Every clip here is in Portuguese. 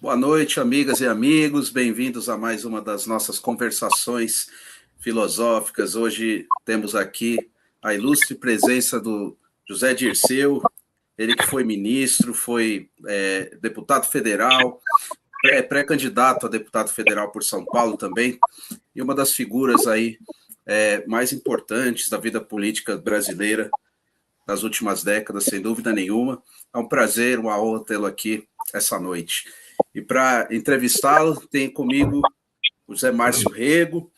Boa noite, amigas e amigos. Bem-vindos a mais uma das nossas conversações filosóficas. Hoje temos aqui a ilustre presença do José Dirceu, ele que foi ministro, foi deputado federal, pré-candidato a deputado federal por São Paulo também, e uma das figuras aí mais importantes da vida política brasileira das últimas décadas, sem dúvida nenhuma. É um prazer, uma honra tê-lo aqui essa noite. E para entrevistá-lo, tem comigo o Zé Márcio Rego.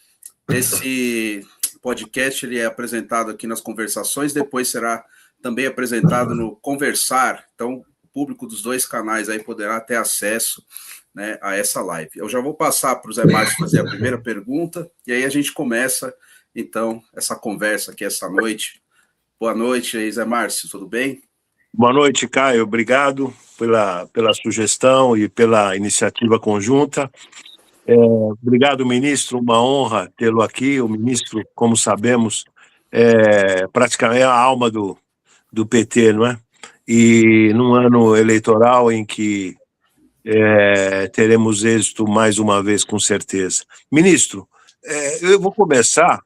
Esse podcast ele é apresentado aqui nas Conversações, depois será também apresentado no Conversar. Então, o público dos dois canais aí poderá ter acesso, né, a essa live. Eu já vou passar para o Zé Márcio fazer a primeira pergunta, e aí a gente começa, então, essa conversa aqui essa noite. Boa noite aí, Zé Márcio, tudo bem? Boa noite, Caio. Obrigado pela sugestão e pela iniciativa conjunta. Obrigado, ministro. Uma honra tê-lo aqui. O ministro, como sabemos, é praticamente a alma do PT, não é? E num ano eleitoral em que teremos êxito mais uma vez, com certeza. Ministro, eu vou começar.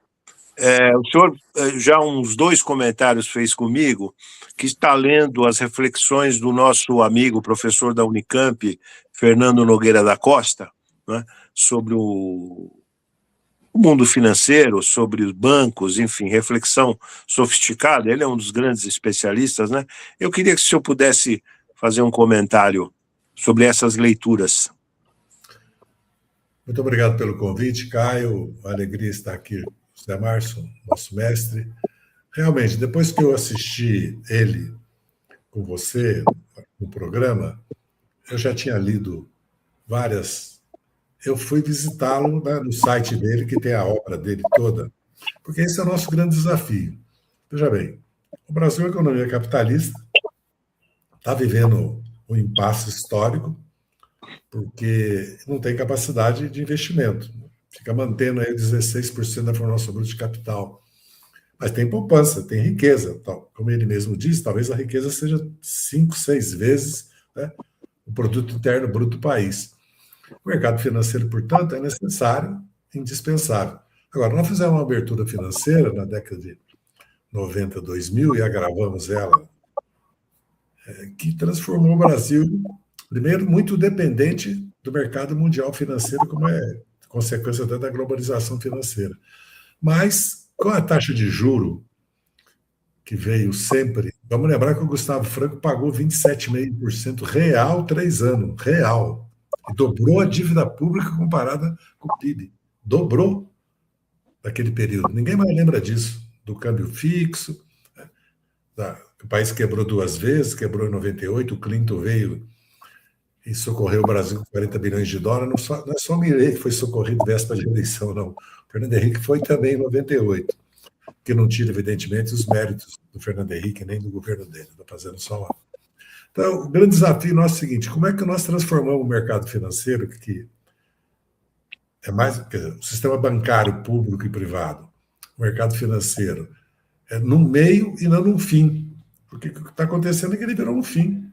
O senhor já uns 2 comentários fez comigo, que está lendo as reflexões do nosso amigo, professor da Unicamp, Fernando Nogueira da Costa, né, sobre o mundo financeiro, sobre os bancos, enfim, reflexão sofisticada. Ele é um dos grandes especialistas, né? Eu queria que o senhor pudesse fazer um comentário sobre essas leituras. Muito obrigado pelo convite, Caio. Uma alegria estar aqui. Zé Márcio, nosso mestre. Realmente, depois que eu assisti ele com você no programa, eu já tinha lido várias. Eu fui visitá-lo, né, no site dele, que tem a obra dele toda, porque esse é o nosso grande desafio. Veja bem, o Brasil é uma economia capitalista, está vivendo um impasse histórico, porque não tem capacidade de investimento. Fica mantendo aí 16% da formação bruta de capital. Mas tem poupança, tem riqueza. Como ele mesmo diz, talvez a riqueza seja 5, 6 vezes, né, o produto interno bruto do país. O mercado financeiro, portanto, é necessário, indispensável. Agora, nós fizemos uma abertura financeira na década de 90, 2000 e agravamos ela, que transformou o Brasil, primeiro, muito dependente do mercado mundial financeiro, como é consequência da globalização financeira. Mas, com a taxa de juro que veio sempre, vamos lembrar que o Gustavo Franco pagou 27,5% real 3 anos, real, e dobrou a dívida pública comparada com o PIB. Dobrou naquele período. Ninguém mais lembra disso, do câmbio fixo, né? O país quebrou 2 vezes, quebrou em 98, o Clinton veio e socorreu o Brasil com 40 bilhões de dólares. Não é só o Milei que foi socorrido véspera de eleição, não. O Fernando Henrique foi também em 98, que não tira, evidentemente, os méritos do Fernando Henrique, nem do governo dele. Está fazendo só uma. Então, o grande desafio nosso é o seguinte: como é que nós transformamos o mercado financeiro, que é mais, quer dizer, o sistema bancário público e privado, o mercado financeiro, num meio e não num fim? Porque o que está acontecendo é que ele virou um fim.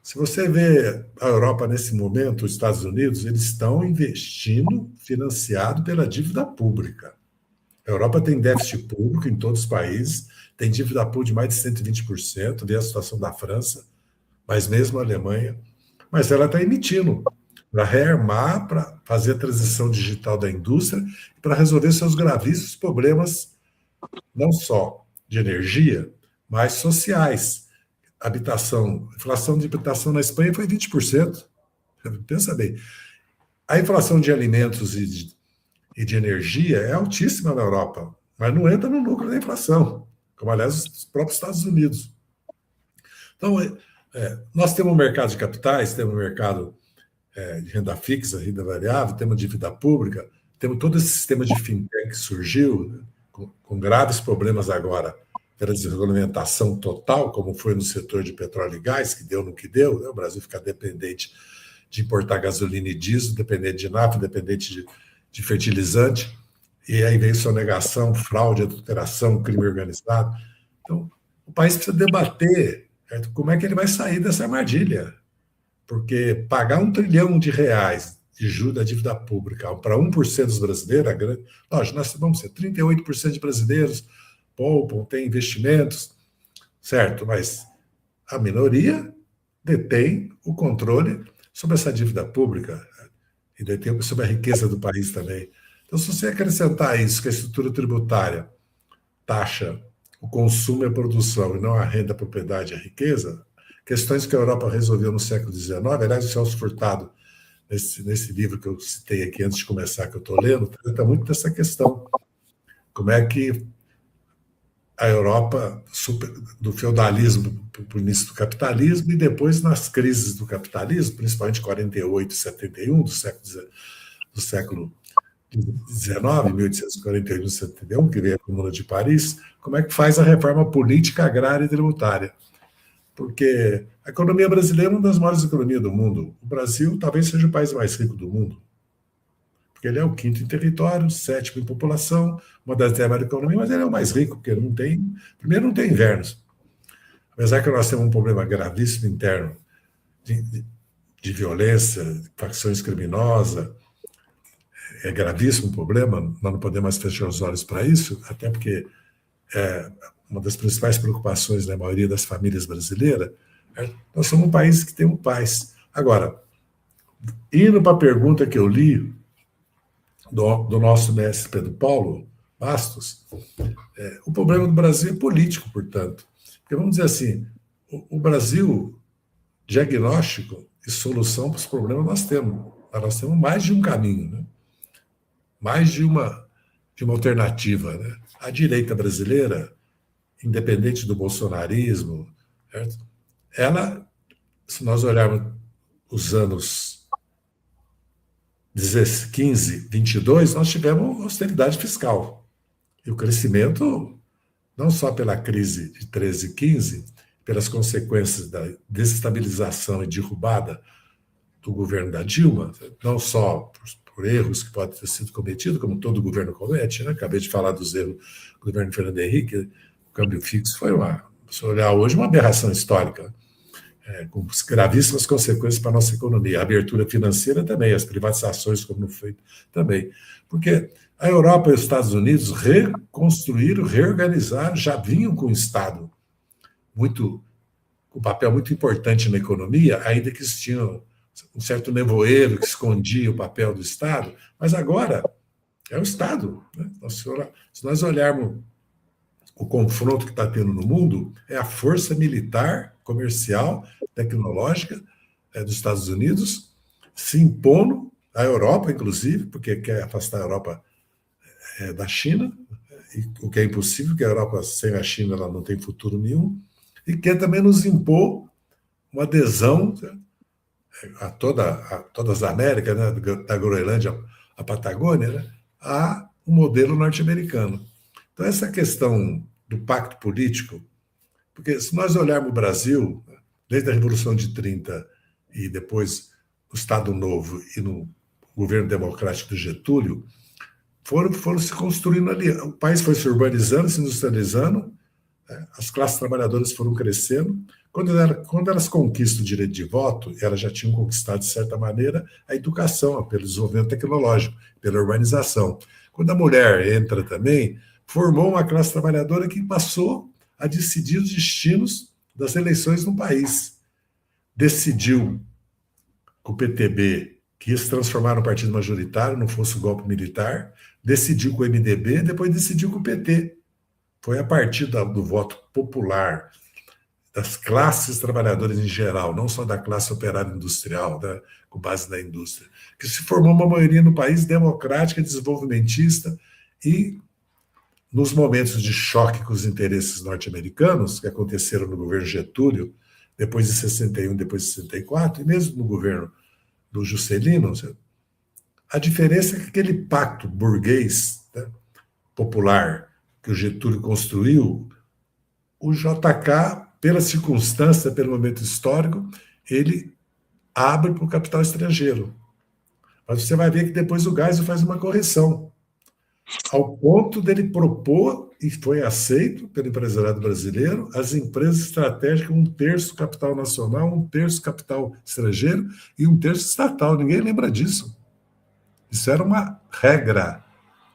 Se você vê a Europa nesse momento, os Estados Unidos, eles estão investindo financiado pela dívida pública. A Europa tem déficit público em todos os países, tem dívida pública de mais de 120%, vê a situação da França, mas mesmo a Alemanha. Mas ela está emitindo para rearmar, para fazer a transição digital da indústria e para resolver seus gravíssimos problemas, não só de energia, mas sociais. Habitação, inflação de habitação na Espanha foi 20%. Pensa bem. A inflação de alimentos e de energia é altíssima na Europa, mas não entra no núcleo da inflação, como, aliás, os próprios Estados Unidos. Então, nós temos um mercado de capitais, temos um mercado de renda fixa, renda variável, temos dívida pública, temos todo esse sistema de fintech que surgiu, né, com graves problemas agora pela desregulamentação total, como foi no setor de petróleo e gás, que deu no que deu, né? O Brasil fica dependente de importar gasolina e diesel, dependente de nafta, dependente de fertilizante, e aí vem sonegação, fraude, adulteração, crime organizado. Então, o país precisa debater como é que ele vai sair dessa armadilha. porque pagar R$ 1 trilhão de juros da dívida pública para 1% dos brasileiros, lógico, nós vamos ser 38% de brasileiros poupam, têm investimentos, certo? Mas a minoria detém o controle sobre essa dívida pública e detém sobre a riqueza do país também. Então, se você acrescentar isso, que a estrutura tributária taxa o consumo e a produção e não a renda, a propriedade e a riqueza, questões que a Europa resolveu no século XIX, aliás, o Celso Furtado, nesse livro que eu citei aqui antes de começar, que eu estou lendo, trata muito dessa questão. Como é que a Europa, do feudalismo para o início do capitalismo, e depois nas crises do capitalismo, principalmente 48 e 71, do século XIX, 1848 e 71, que veio a Comuna de Paris, como é que faz a reforma política, agrária e tributária. Porque a economia brasileira é uma das maiores economias do mundo. O Brasil talvez seja o país mais rico do mundo, porque ele é o 5º em território, 7º em população, uma das 10 maiores economias, mas ele é o mais rico, porque primeiro não tem invernos. Apesar que nós temos um problema gravíssimo interno de violência, de facções criminosas, é gravíssimo o problema, nós não podemos mais fechar os olhos para isso, até porque uma das principais preocupações da maioria das famílias brasileiras, nós somos um país que tem paz. Agora, indo para a pergunta que eu li do nosso mestre Pedro Paulo Bastos, o problema do Brasil é político, portanto. Porque, vamos dizer assim, o Brasil, diagnóstico e solução para os problemas nós temos. Nós temos mais de um caminho, né? Mais de uma alternativa, né? A direita brasileira, independente do bolsonarismo, certo? Ela, se nós olharmos os anos 15, 22, nós tivemos austeridade fiscal. E o crescimento, não só pela crise de 13 e 15, pelas consequências da desestabilização e derrubada do governo da Dilma, não só por erros que podem ter sido cometidos, como todo governo comete, né? Acabei de falar dos erros do governo Fernando Henrique, o câmbio fixo foi se olhar hoje, uma aberração histórica, com gravíssimas consequências para a nossa economia. A abertura financeira também, as privatizações, como não foi também. Porque a Europa e os Estados Unidos reconstruíram, reorganizaram, já vinham com o Estado com um papel muito importante na economia, ainda que eles tinham um certo nevoeiro que escondia o papel do Estado, mas agora é o Estado, né? Se nós olharmos o confronto que está tendo no mundo, é a força militar, comercial, tecnológica dos Estados Unidos se impondo à Europa, inclusive, porque quer afastar a Europa da China, o que é impossível, porque a Europa sem a China ela não tem futuro nenhum, e quer também nos impor uma adesão a todas as Américas, né, da Groenlândia à Patagônia, né, a um modelo norte-americano. Então, essa questão do pacto político, porque se nós olharmos o Brasil, desde a Revolução de 30 e depois o Estado Novo e no governo democrático do Getúlio, foram se construindo ali. O país foi se urbanizando, se industrializando, as classes trabalhadoras foram crescendo. Quando elas conquistam o direito de voto, elas já tinham conquistado, de certa maneira, a educação, pelo desenvolvimento tecnológico, pela urbanização. Quando a mulher entra também, formou uma classe trabalhadora que passou a decidir os destinos das eleições no país. Decidiu que o PTB, que ia se transformar no partido majoritário, não fosse o golpe militar, decidiu com o MDB, depois decidiu com o PT. Foi a partir do voto popular, das classes trabalhadoras em geral, não só da classe operária industrial, né, com base na indústria, que se formou uma maioria no país democrática, desenvolvimentista, e nos momentos de choque com os interesses norte-americanos, que aconteceram no governo Getúlio, depois de 61, depois de 64, e mesmo no governo do Juscelino, a diferença é que aquele pacto burguês, né, popular, que o Getúlio construiu, o JK, pela circunstância, pelo momento histórico, ele abre para o capital estrangeiro. Mas você vai ver que depois o Geisel faz uma correção, ao ponto dele propor e foi aceito pelo empresariado brasileiro, as empresas estratégicas, 1/3 capital nacional, 1/3 capital estrangeiro e 1/3 estatal. Ninguém lembra disso. Isso era uma regra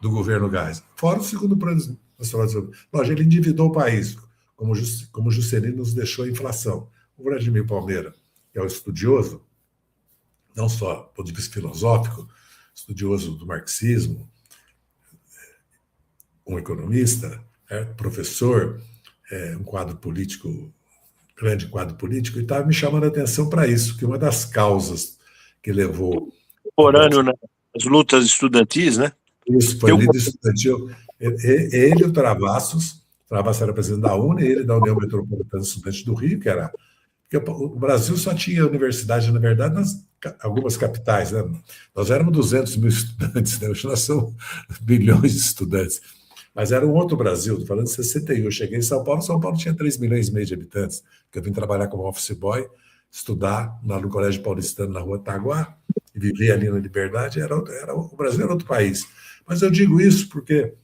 do governo Geisel. Fora o segundo plano nacional de desenvolvimento. Lógico, ele endividou o país, como o Juscelino nos deixou a inflação. O Vladimir Palmeira, que é o estudioso, não só do ponto de vista filosófico, estudioso do marxismo, um economista, professor, um quadro político, grande quadro político, e estava me chamando a atenção para isso, que uma das causas que levou... Contemporâneo nas lutas estudantis, né? Isso, foi líder estudantil. Ele e o Travassos era presidente da UNE, ele da União Metropolitana de Estudantes do Rio, que era... Porque o Brasil só tinha universidade, na verdade, nas algumas capitais, né? Nós éramos 200 mil estudantes, né? Hoje nós somos bilhões de estudantes. Mas era um outro Brasil, estou falando de 61. Eu cheguei em São Paulo tinha 3,5 milhões de habitantes, porque eu vim trabalhar como office boy, estudar lá no Colégio Paulistano, na Rua Taguá, e viver ali na Liberdade. O Brasil era outro país. Mas eu digo isso porque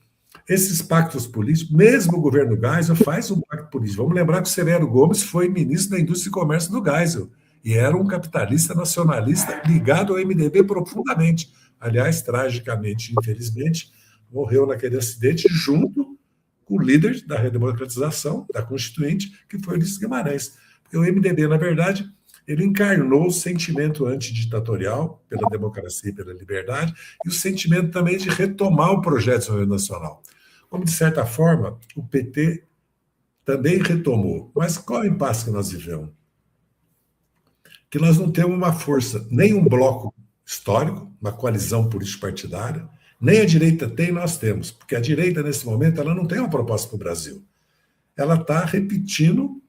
esses pactos políticos, mesmo o governo Geisel faz um pacto político. Vamos lembrar que o Severo Gomes foi ministro da Indústria e Comércio do Geisel, e era um capitalista nacionalista ligado ao MDB profundamente. Aliás, tragicamente, infelizmente, morreu naquele acidente junto com o líder da redemocratização, da Constituinte, que foi Ulisses Guimarães. Porque o MDB, na verdade, ele encarnou o sentimento antiditatorial pela democracia e pela liberdade e o sentimento também de retomar o projeto de desenvolvimento nacional. Como, de certa forma, o PT também retomou. Mas qual é o impasse que nós vivemos? Que nós não temos uma força, nem um bloco histórico, uma coalizão político-partidária, nem a direita tem, nós temos. Porque a direita, nesse momento, ela não tem uma proposta para o Brasil. Ela está repetindo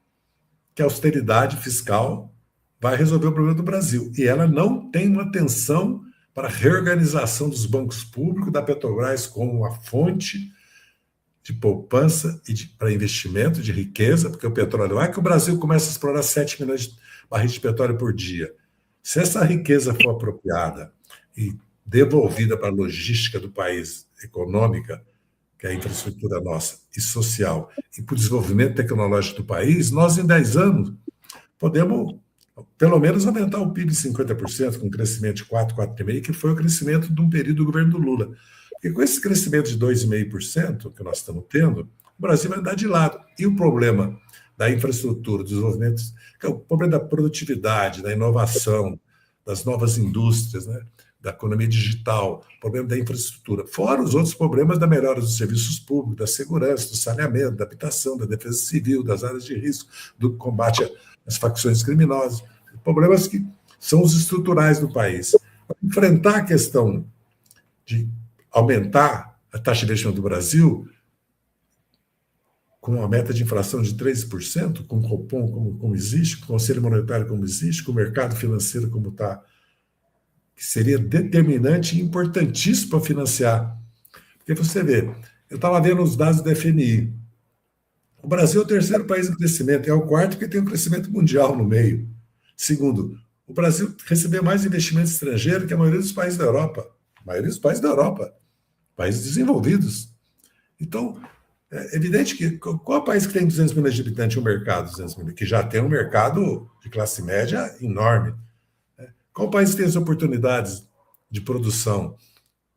que a austeridade fiscal vai resolver o problema do Brasil. E ela não tem uma atenção para a reorganização dos bancos públicos, da Petrobras como uma fonte de poupança e para investimento de riqueza, porque o petróleo... Vai que o Brasil começa a explorar 7 milhões de barris de petróleo por dia. Se essa riqueza for apropriada e devolvida para a logística do país, econômica, que é a infraestrutura nossa, e social, e para o desenvolvimento tecnológico do país, nós, em 10 anos, podemos, pelo menos, aumentar o PIB em 50%, com um crescimento de 4,5%, que foi o crescimento de um período do governo do Lula. E com esse crescimento de 2,5% que nós estamos tendo, o Brasil vai andar de lado. E o problema da infraestrutura, do desenvolvimento, que é o problema da produtividade, da inovação, das novas indústrias, né? Da economia digital, problema da infraestrutura, fora os outros problemas da melhora dos serviços públicos, da segurança, do saneamento, da habitação, da defesa civil, das áreas de risco, do combate às facções criminosas, problemas que são os estruturais do país. Enfrentar a questão de aumentar a taxa de investimento do Brasil com uma meta de inflação de 13%, com o Copom como existe, com o Conselho Monetário como existe, com o mercado financeiro como está, que seria determinante e importantíssimo para financiar. Porque você vê, eu estava vendo os dados do FMI. O Brasil é o terceiro país em crescimento, é o quarto porque tem um crescimento mundial no meio. Segundo, o Brasil recebeu mais investimento estrangeiro que a maioria dos países da Europa. A maioria dos países da Europa. Países desenvolvidos. Então, é evidente que qual é o país que tem 200 milhões de habitantes e um mercado 200 milhões, que já tem um mercado de classe média enorme? Qual país tem as oportunidades de produção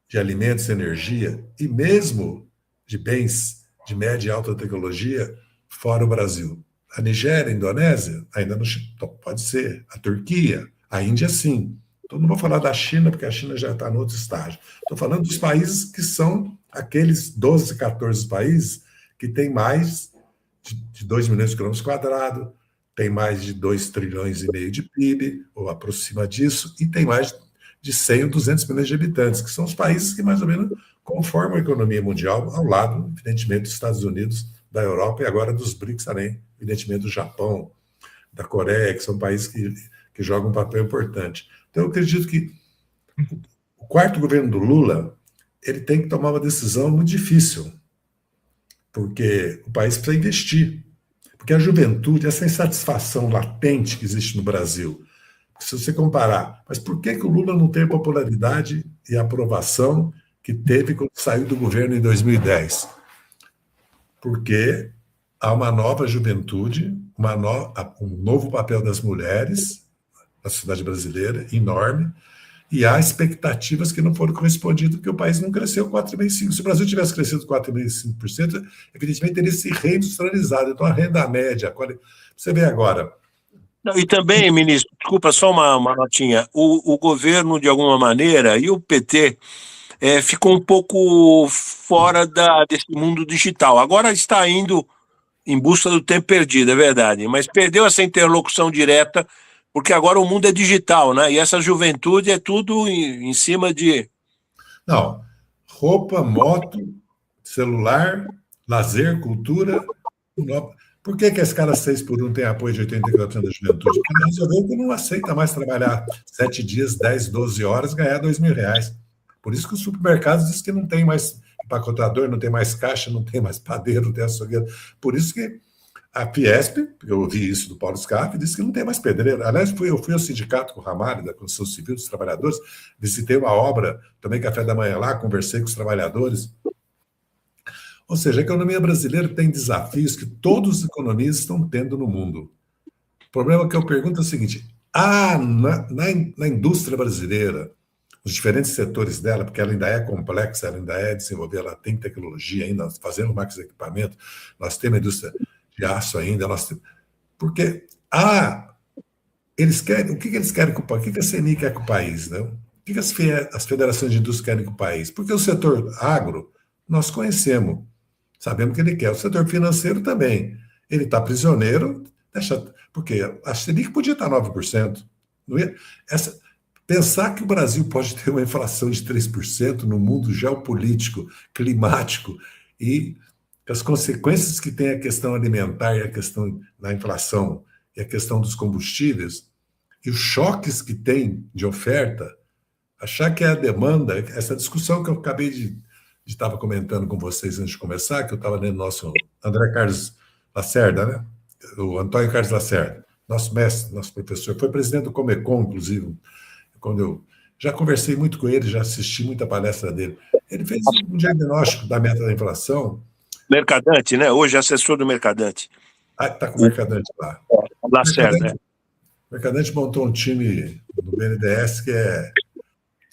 de alimentos, energia e mesmo de bens de média e alta tecnologia fora o Brasil? A Nigéria, a Indonésia? Ainda não pode ser. A Turquia? A Índia, sim. Então, não vou falar da China, porque a China já está no outro estágio. Estou falando dos países que são aqueles 12, 14 países que têm mais de 2 milhões de quilômetros quadrados, tem mais de 2,5 trilhões de PIB, ou aproxima disso, e tem mais de 100 ou 200 milhões de habitantes, que são os países que mais ou menos conformam a economia mundial, ao lado, evidentemente, dos Estados Unidos, da Europa e agora dos BRICS também, evidentemente do Japão, da Coreia, que são países que jogam um papel importante. Então, eu acredito que o quarto governo do Lula, ele tem que tomar uma decisão muito difícil, porque o país precisa investir. Porque a juventude, essa insatisfação latente que existe no Brasil, se você comparar, mas por que o Lula não tem a popularidade e a aprovação que teve quando saiu do governo em 2010? porque há uma nova juventude, um novo papel das mulheres na sociedade brasileira, enorme, e há expectativas que não foram correspondidas, porque o país não cresceu 4,5%. Se o Brasil tivesse crescido 4,5%, evidentemente teria se reindustrializado. Então, a renda média, você vê agora. Não, e também, ministro, desculpa, só uma notinha, o governo, de alguma maneira, e o PT, ficou um pouco fora desse mundo digital. Agora está indo em busca do tempo perdido, é verdade, mas perdeu essa interlocução direta, porque agora o mundo é digital, né? E essa juventude é tudo em cima de... Não, roupa, moto, celular, lazer, cultura. Por que a escala 6x1 tem apoio de 84% da juventude? Porque ela resolveu que não aceita mais trabalhar 7 dias, 10, 12 horas, ganhar R$2.000. Por isso que os supermercados dizem que não tem mais empacotador, não tem mais caixa, não tem mais padeiro, não tem açougueiro. Por isso que a Fiesp, eu ouvi isso do Paulo Scarpa, disse que não tem mais pedreiro. Aliás, eu fui ao sindicato com o Ramalho, da Construção Civil dos Trabalhadores, visitei uma obra, tomei café da manhã lá, conversei com os trabalhadores. Ou seja, a economia brasileira tem desafios que todos os economistas estão tendo no mundo. O problema que eu pergunto é o seguinte, na indústria brasileira, os diferentes setores dela, porque ela ainda é complexa, ela ainda é desenvolvida, ela tem tecnologia ainda, nós fazemos máquinas de equipamento, nós temos a indústria de aço ainda, porque eles querem, o que eles querem com o país? O que a CNI quer com o país? Né? O que as federações de indústria querem com o país? Porque o setor agro, nós conhecemos, sabemos o que ele quer. O setor financeiro também. Ele está prisioneiro, porque a CNI podia estar 9%. Não ia, pensar que o Brasil pode ter uma inflação de 3% no mundo geopolítico, climático e as consequências que tem a questão alimentar e a questão da inflação e a questão dos combustíveis e os choques que tem de oferta, achar que é a demanda, essa discussão que eu acabei de estava comentando com vocês antes de começar, que eu estava lendo nosso André Carlos Lacerda, né? O Antônio Carlos Lacerda, nosso mestre, nosso professor, foi presidente do Comecon, inclusive, quando eu já conversei muito com ele, já assisti muita palestra dele. Ele fez um diagnóstico da meta da inflação. Mercadante, né? Hoje é assessor do Mercadante. Está com o Mercadante lá. Lacerda, o Mercadante montou um time no BNDES que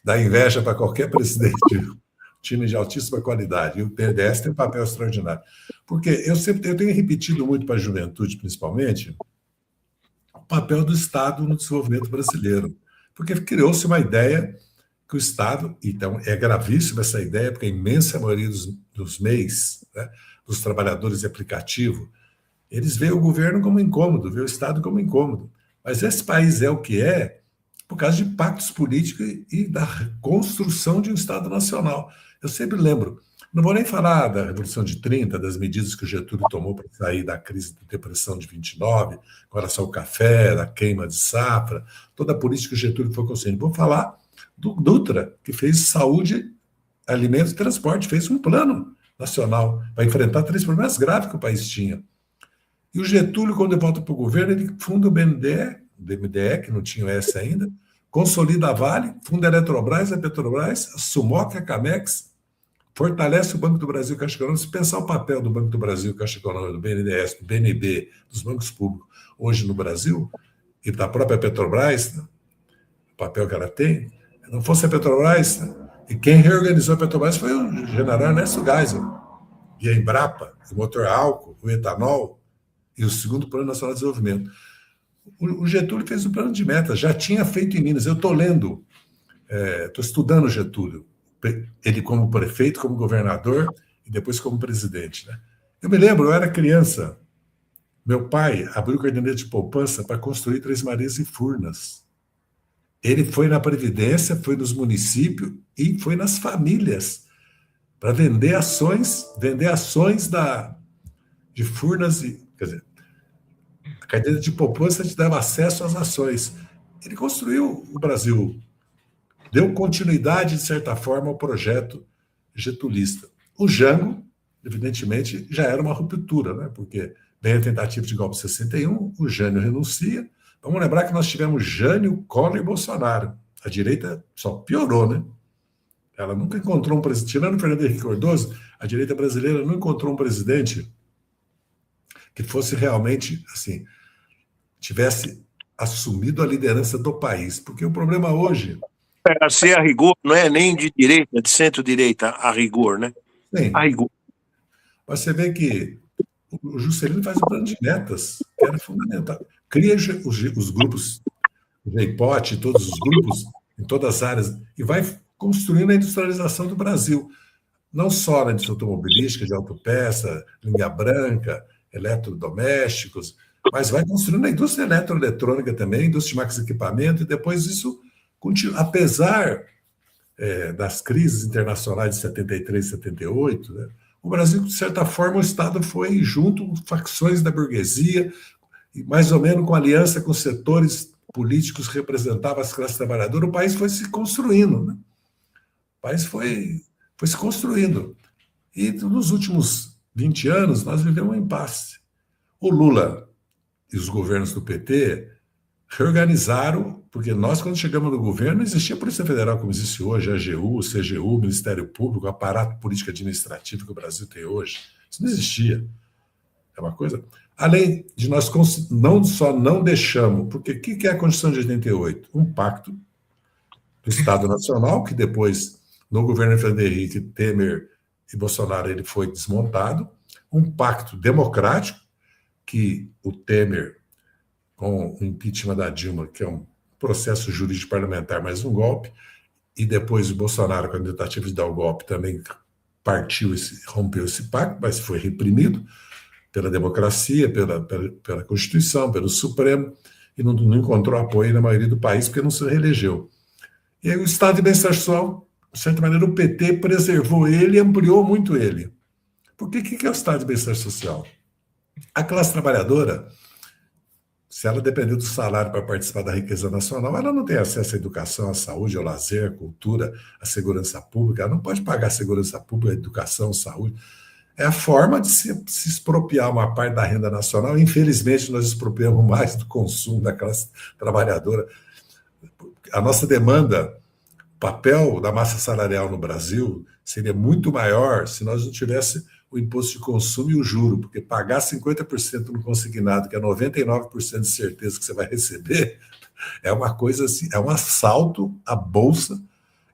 dá inveja para qualquer presidente, time de altíssima qualidade. E o BNDES tem um papel extraordinário. Porque eu tenho repetido muito para a juventude, principalmente, o papel do Estado no desenvolvimento brasileiro. Porque criou-se uma ideia que o Estado, então é gravíssima essa ideia, porque a imensa maioria dos MEIs, né, dos trabalhadores de aplicativo, eles veem o governo como incômodo, veem o Estado como incômodo. Mas esse país é o que é por causa de pactos políticos e da construção de um Estado nacional. Eu sempre lembro, não vou nem falar da Revolução de 30, das medidas que o Getúlio tomou para sair da crise de depressão de 29, com relação ao café, da queima de safra, toda a política que o Getúlio foi construindo. Vou falar do Dutra, que fez saúde, alimentos e transporte, fez um plano nacional para enfrentar 3 problemas graves que o país tinha. E o Getúlio, quando ele volta para o governo, ele funda o BNDE, que não tinha o S ainda, consolida a Vale, funda a Eletrobras, a Petrobras, a Sumoc, a Camex, fortalece o Banco do Brasil, Caixa Econômica. Se pensar o papel do Banco do Brasil, Caixa Econômica, do BNDES, do BNB, dos bancos públicos hoje no Brasil, e da própria Petrobras, né, o papel que ela tem, não fosse a Petrobras, né, e quem reorganizou a Petrobras foi o general Ernesto Geisel, e a Embrapa, o motor a álcool, o etanol, e o segundo Plano Nacional de Desenvolvimento. O Getúlio fez um plano de metas, já tinha feito em Minas. Eu estou lendo, estou estudando o Getúlio, ele como prefeito, como governador e depois como presidente. Né? Eu me lembro, eu era criança, meu pai abriu caderneta de poupança para construir Três Marias e Furnas. Ele foi na Previdência, foi nos municípios e foi nas famílias para vender ações de Furnas, quer dizer, a caderneta de poupança te dava acesso às ações. Ele construiu o Brasil, deu continuidade, de certa forma, ao projeto getulista. O Jango, evidentemente, já era uma ruptura, né? Porque vem a tentativa de golpe de 61, o Jânio renuncia. Vamos lembrar que nós tivemos Jânio, Collor e Bolsonaro. A direita só piorou, né? Ela nunca encontrou um presidente, tirando o Fernando Henrique Cardoso, a direita brasileira não encontrou um presidente que fosse realmente, assim, tivesse assumido a liderança do país. Porque o problema hoje... Para ser a rigor, não é nem de direita, de centro-direita, a rigor, né? Sim, A rigor. mas você vê que o Juscelino faz o plano de metas, que era fundamental. Cria os grupos, o JPOT, todos os grupos, em todas as áreas, e vai construindo a industrialização do Brasil. Não só na indústria automobilística, de autopeça, linha branca, eletrodomésticos, mas vai construindo a indústria eletroeletrônica também, indústria de máquinas e equipamento, e depois isso continua. Apesar das crises internacionais de 73 e 78, né, o Brasil, de certa forma, o Estado foi junto com facções da burguesia, e mais ou menos com aliança com setores políticos que representavam as classes trabalhadoras, o país foi se construindo, né? O país foi se construindo. E nos últimos 20 anos, nós vivemos um impasse. O Lula e os governos do PT reorganizaram, porque nós, quando chegamos no governo, não existia a Polícia Federal como existe hoje, a AGU, o CGU, o Ministério Público, o aparato político administrativo que o Brasil tem hoje. Isso não existia. É uma coisa... Além de nós não só não deixamos, porque o que é a Constituição de 88? Um pacto do Estado Nacional, que depois, no governo Fernando Henrique, Temer e Bolsonaro, ele foi desmontado, um pacto democrático, que o Temer, com o impeachment da Dilma, que é um processo jurídico parlamentar, mais um golpe, e depois o Bolsonaro, com a tentativa de dar o golpe, também rompeu esse pacto, mas foi reprimido pela democracia, pela Constituição, pelo Supremo, e não encontrou apoio na maioria do país, porque não se reelegeu. E aí o Estado de Bem-Estar Social, de certa maneira, o PT preservou ele e ampliou muito ele. Porque o que é o Estado de Bem-Estar Social? A classe trabalhadora, se ela depender do salário para participar da riqueza nacional, ela não tem acesso à educação, à saúde, ao lazer, à cultura, à segurança pública, ela não pode pagar a segurança pública, a educação, a saúde. É a forma de se expropriar uma parte da renda nacional. Infelizmente, nós expropriamos mais do consumo da classe trabalhadora. A nossa demanda, o papel da massa salarial no Brasil seria muito maior se nós não tivéssemos o imposto de consumo e o juro, porque pagar 50% no consignado, que é 99% de certeza que você vai receber, é uma coisa assim, é um assalto à bolsa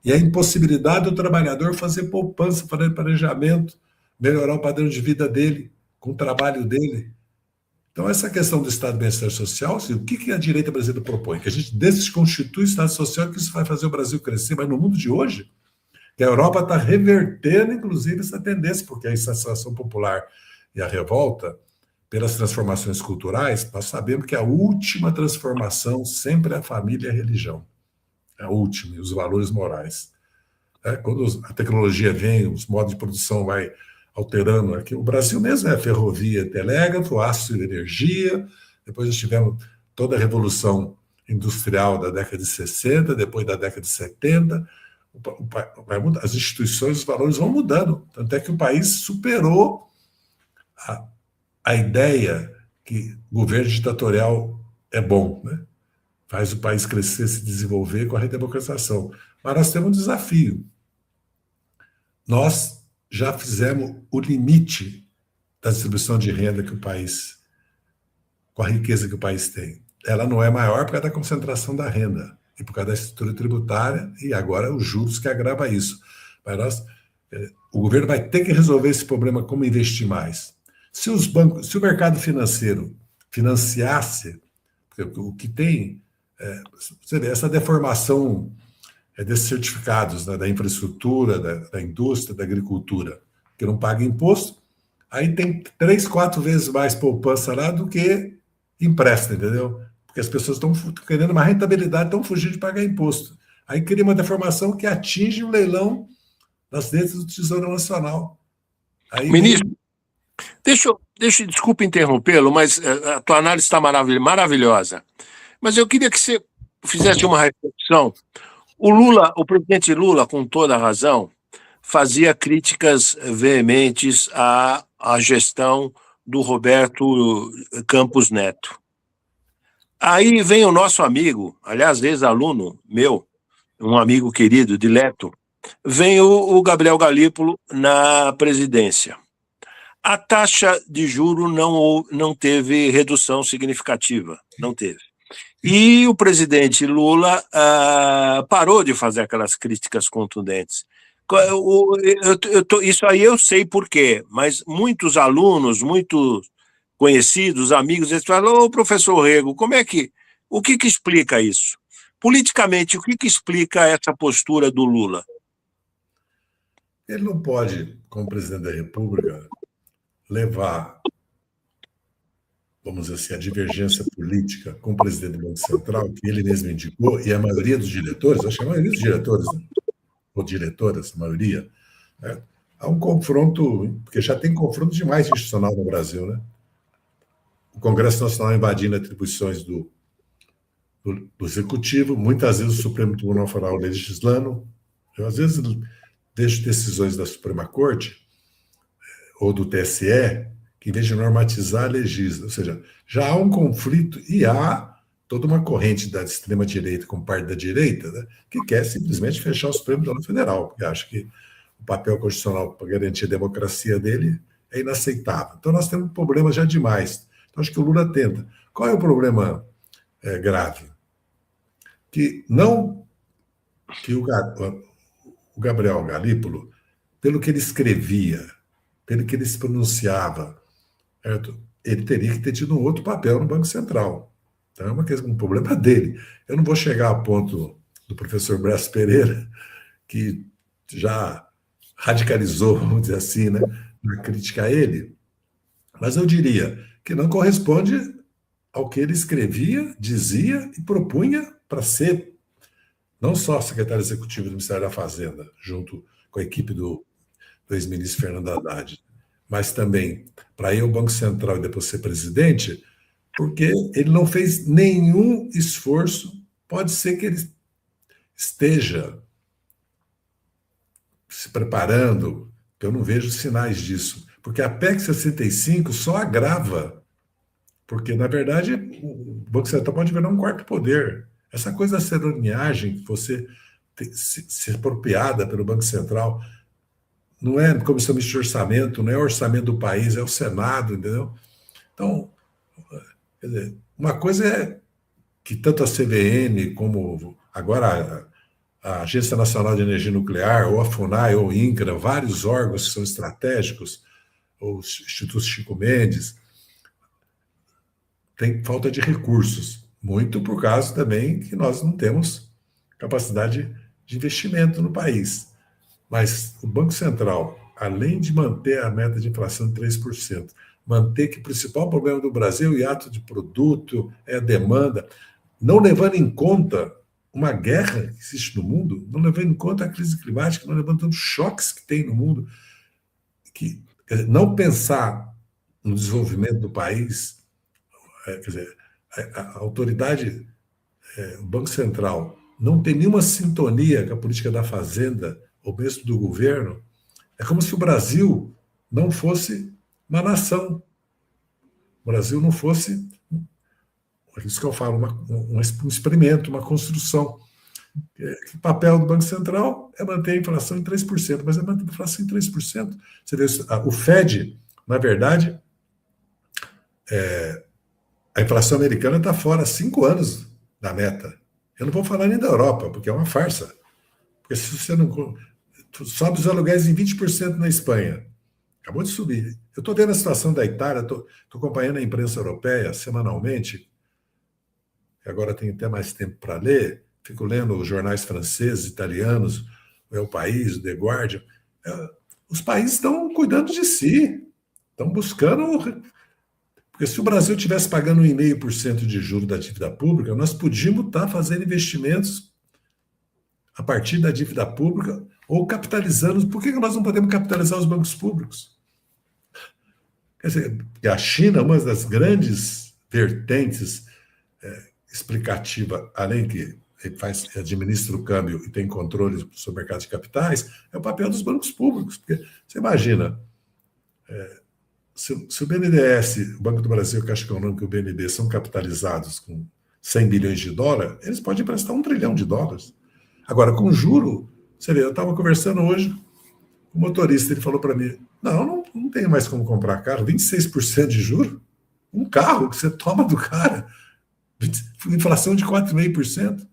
e a impossibilidade do trabalhador fazer poupança, fazer planejamento, melhorar o padrão de vida dele, com o trabalho dele. Então, essa questão do Estado de Bem-Estar Social, assim, o que a direita brasileira propõe? Que a gente desconstitui o Estado Social, que isso vai fazer o Brasil crescer, mas no mundo de hoje, que a Europa está revertendo, inclusive, essa tendência, porque a insatisfação popular e a revolta, pelas transformações culturais, nós sabemos que a última transformação sempre é a família e a religião. É a última, e os valores morais. Quando a tecnologia vem, os modos de produção vai alterando aqui. O Brasil mesmo é ferrovia, telégrafo, aço e energia. Depois nós tivemos toda a revolução industrial da década de 60, depois da década de 70. As instituições, os valores vão mudando. Tanto é que o país superou a ideia que governo ditatorial é bom, né? Faz o país crescer, se desenvolver com a redemocratização. Mas nós temos um desafio. Nós já fizemos o limite da distribuição de renda que o país, com a riqueza que o país tem. Ela não é maior por causa da concentração da renda e por causa da estrutura tributária e agora os juros que agrava isso. Mas o governo vai ter que resolver esse problema como investir mais. Se os bancos, se o mercado financeiro financiasse, o que tem, você vê, essa deformação desses certificados, né, da infraestrutura, da indústria, da agricultura, que não paga imposto, aí tem 3, 4 vezes mais poupança lá do que empresta, entendeu? Porque as pessoas estão querendo uma rentabilidade, estão fugindo de pagar imposto. Aí cria uma deformação que atinge o leilão das letras do Tesouro Nacional. Aí Ministro, desculpa interrompê-lo, mas a tua análise está maravilhosa. Mas eu queria que você fizesse uma reflexão. O presidente Lula, com toda a razão, fazia críticas veementes à gestão do Roberto Campos Neto. Aí vem o nosso amigo, aliás, ex-aluno meu, um amigo querido, dileto, vem o Gabriel Galípolo na presidência. A taxa de juro não teve redução significativa, não teve. E o presidente Lula parou de fazer aquelas críticas contundentes. Isso aí eu sei por quê, mas muitos alunos, muitos conhecidos, amigos, eles falam: ô, professor Rego, o que explica isso? Politicamente, o que explica essa postura do Lula? Ele não pode, como presidente da República, levar, vamos dizer assim, a divergência política com o presidente do Banco Central, que ele mesmo indicou, e a maioria dos diretores, acho que a maioria dos diretores, ou diretoras, a maioria, né, há um confronto, porque já tem confronto demais institucional no Brasil, né? O Congresso Nacional invadindo atribuições do Executivo, muitas vezes o Supremo Tribunal Federal legislando, eu às vezes vejo decisões da Suprema Corte ou do TSE, que em vez de normatizar, legisla. Ou seja, já há um conflito e há toda uma corrente da extrema-direita com parte da direita, né, que quer simplesmente fechar o Supremo Tribunal Federal, porque acha que o papel constitucional para garantir a democracia dele é inaceitável. Então nós temos problemas já demais. Então acho que o Lula tenta. Qual é o problema grave? Que o Gabriel Galípolo, pelo que ele escrevia, pelo que ele se pronunciava, certo? Ele teria que ter tido um outro papel no Banco Central. Então é um problema dele. Eu não vou chegar ao ponto do professor Brás Pereira, que já radicalizou, vamos dizer assim, né, na crítica a ele, mas eu diria que não corresponde ao que ele escrevia, dizia e propunha para ser não só secretário executivo do Ministério da Fazenda, junto com a equipe do ex-ministro Fernando Haddad, mas também para ir ao Banco Central e depois ser presidente, porque ele não fez nenhum esforço. Pode ser que ele esteja se preparando, eu não vejo sinais disso, porque a PEC 65 só agrava, porque, na verdade, o Banco Central pode virar um quarto poder. Essa coisa da seroniagem, que você se apropriada pelo Banco Central, não é comissão de orçamento, não é o orçamento do país, é o Senado, entendeu? Então, quer dizer, uma coisa é que tanto a CVM como agora a Agência Nacional de Energia Nuclear, ou a FUNAI, ou o INCRA, vários órgãos que são estratégicos, ou o Instituto Chico Mendes, tem falta de recursos, muito por causa também que nós não temos capacidade de investimento no país. Mas o Banco Central, além de manter a meta de inflação de 3%, manter que o principal problema do Brasil é o hiato de produto, é a demanda, não levando em conta uma guerra que existe no mundo, não levando em conta a crise climática, não levando os choques que tem no mundo, que não pensar no desenvolvimento do país, quer dizer, a autoridade, o Banco Central, não tem nenhuma sintonia com a política da Fazenda ou mesmo do governo, é como se o Brasil não fosse uma nação. O Brasil não fosse, é isso que eu falo, um experimento, uma construção. O papel do Banco Central é manter a inflação em 3%, mas é manter a inflação em 3%. Você vê, o Fed, na verdade, a inflação americana está fora há 5 anos da meta. Eu não vou falar nem da Europa, porque é uma farsa. Porque se você não... sobe os aluguéis em 20% na Espanha. Acabou de subir. Eu estou vendo a situação da Itália, estou acompanhando a imprensa europeia semanalmente, agora tenho até mais tempo para ler, fico lendo os jornais franceses, italianos, o El País, o The Guardian. Os países estão cuidando de si, estão buscando... Porque se o Brasil estivesse pagando 1,5% de juros da dívida pública, nós podíamos estar fazendo investimentos a partir da dívida pública ou capitalizando. Por que nós não podemos capitalizar os bancos públicos? Quer dizer, a China, uma das grandes vertentes explicativa, além que ele administra o câmbio e tem controle sobre o mercado de capitais, é o papel dos bancos públicos. Porque você imagina, se o BNDES, o Banco do Brasil, a Caixa Econômica e o BNB são capitalizados com 100 bilhões de dólares, eles podem emprestar $1 trilhão. Agora, com juro, você vê, eu estava conversando hoje com o motorista, ele falou para mim, não não tem mais como comprar carro, 26% de juros, um carro que você toma do cara, inflação de 4,5%.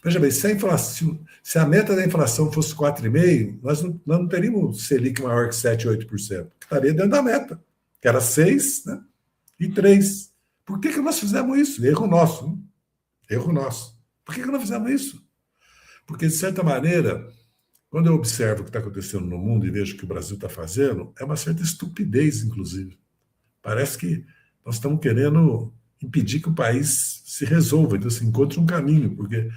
Veja bem, se a meta da inflação fosse 4,5%, nós não teríamos Selic maior que 7, 8%, que estaria dentro da meta, que era 6, né, e 3%. Por que nós fizemos isso? Erro nosso. Hein? Erro nosso. Por que nós fizemos isso? Porque, de certa maneira, quando eu observo o que está acontecendo no mundo e vejo o que o Brasil está fazendo, é uma certa estupidez, inclusive. Parece que nós estamos querendo impedir que o país se resolva, então se encontre um caminho, porque,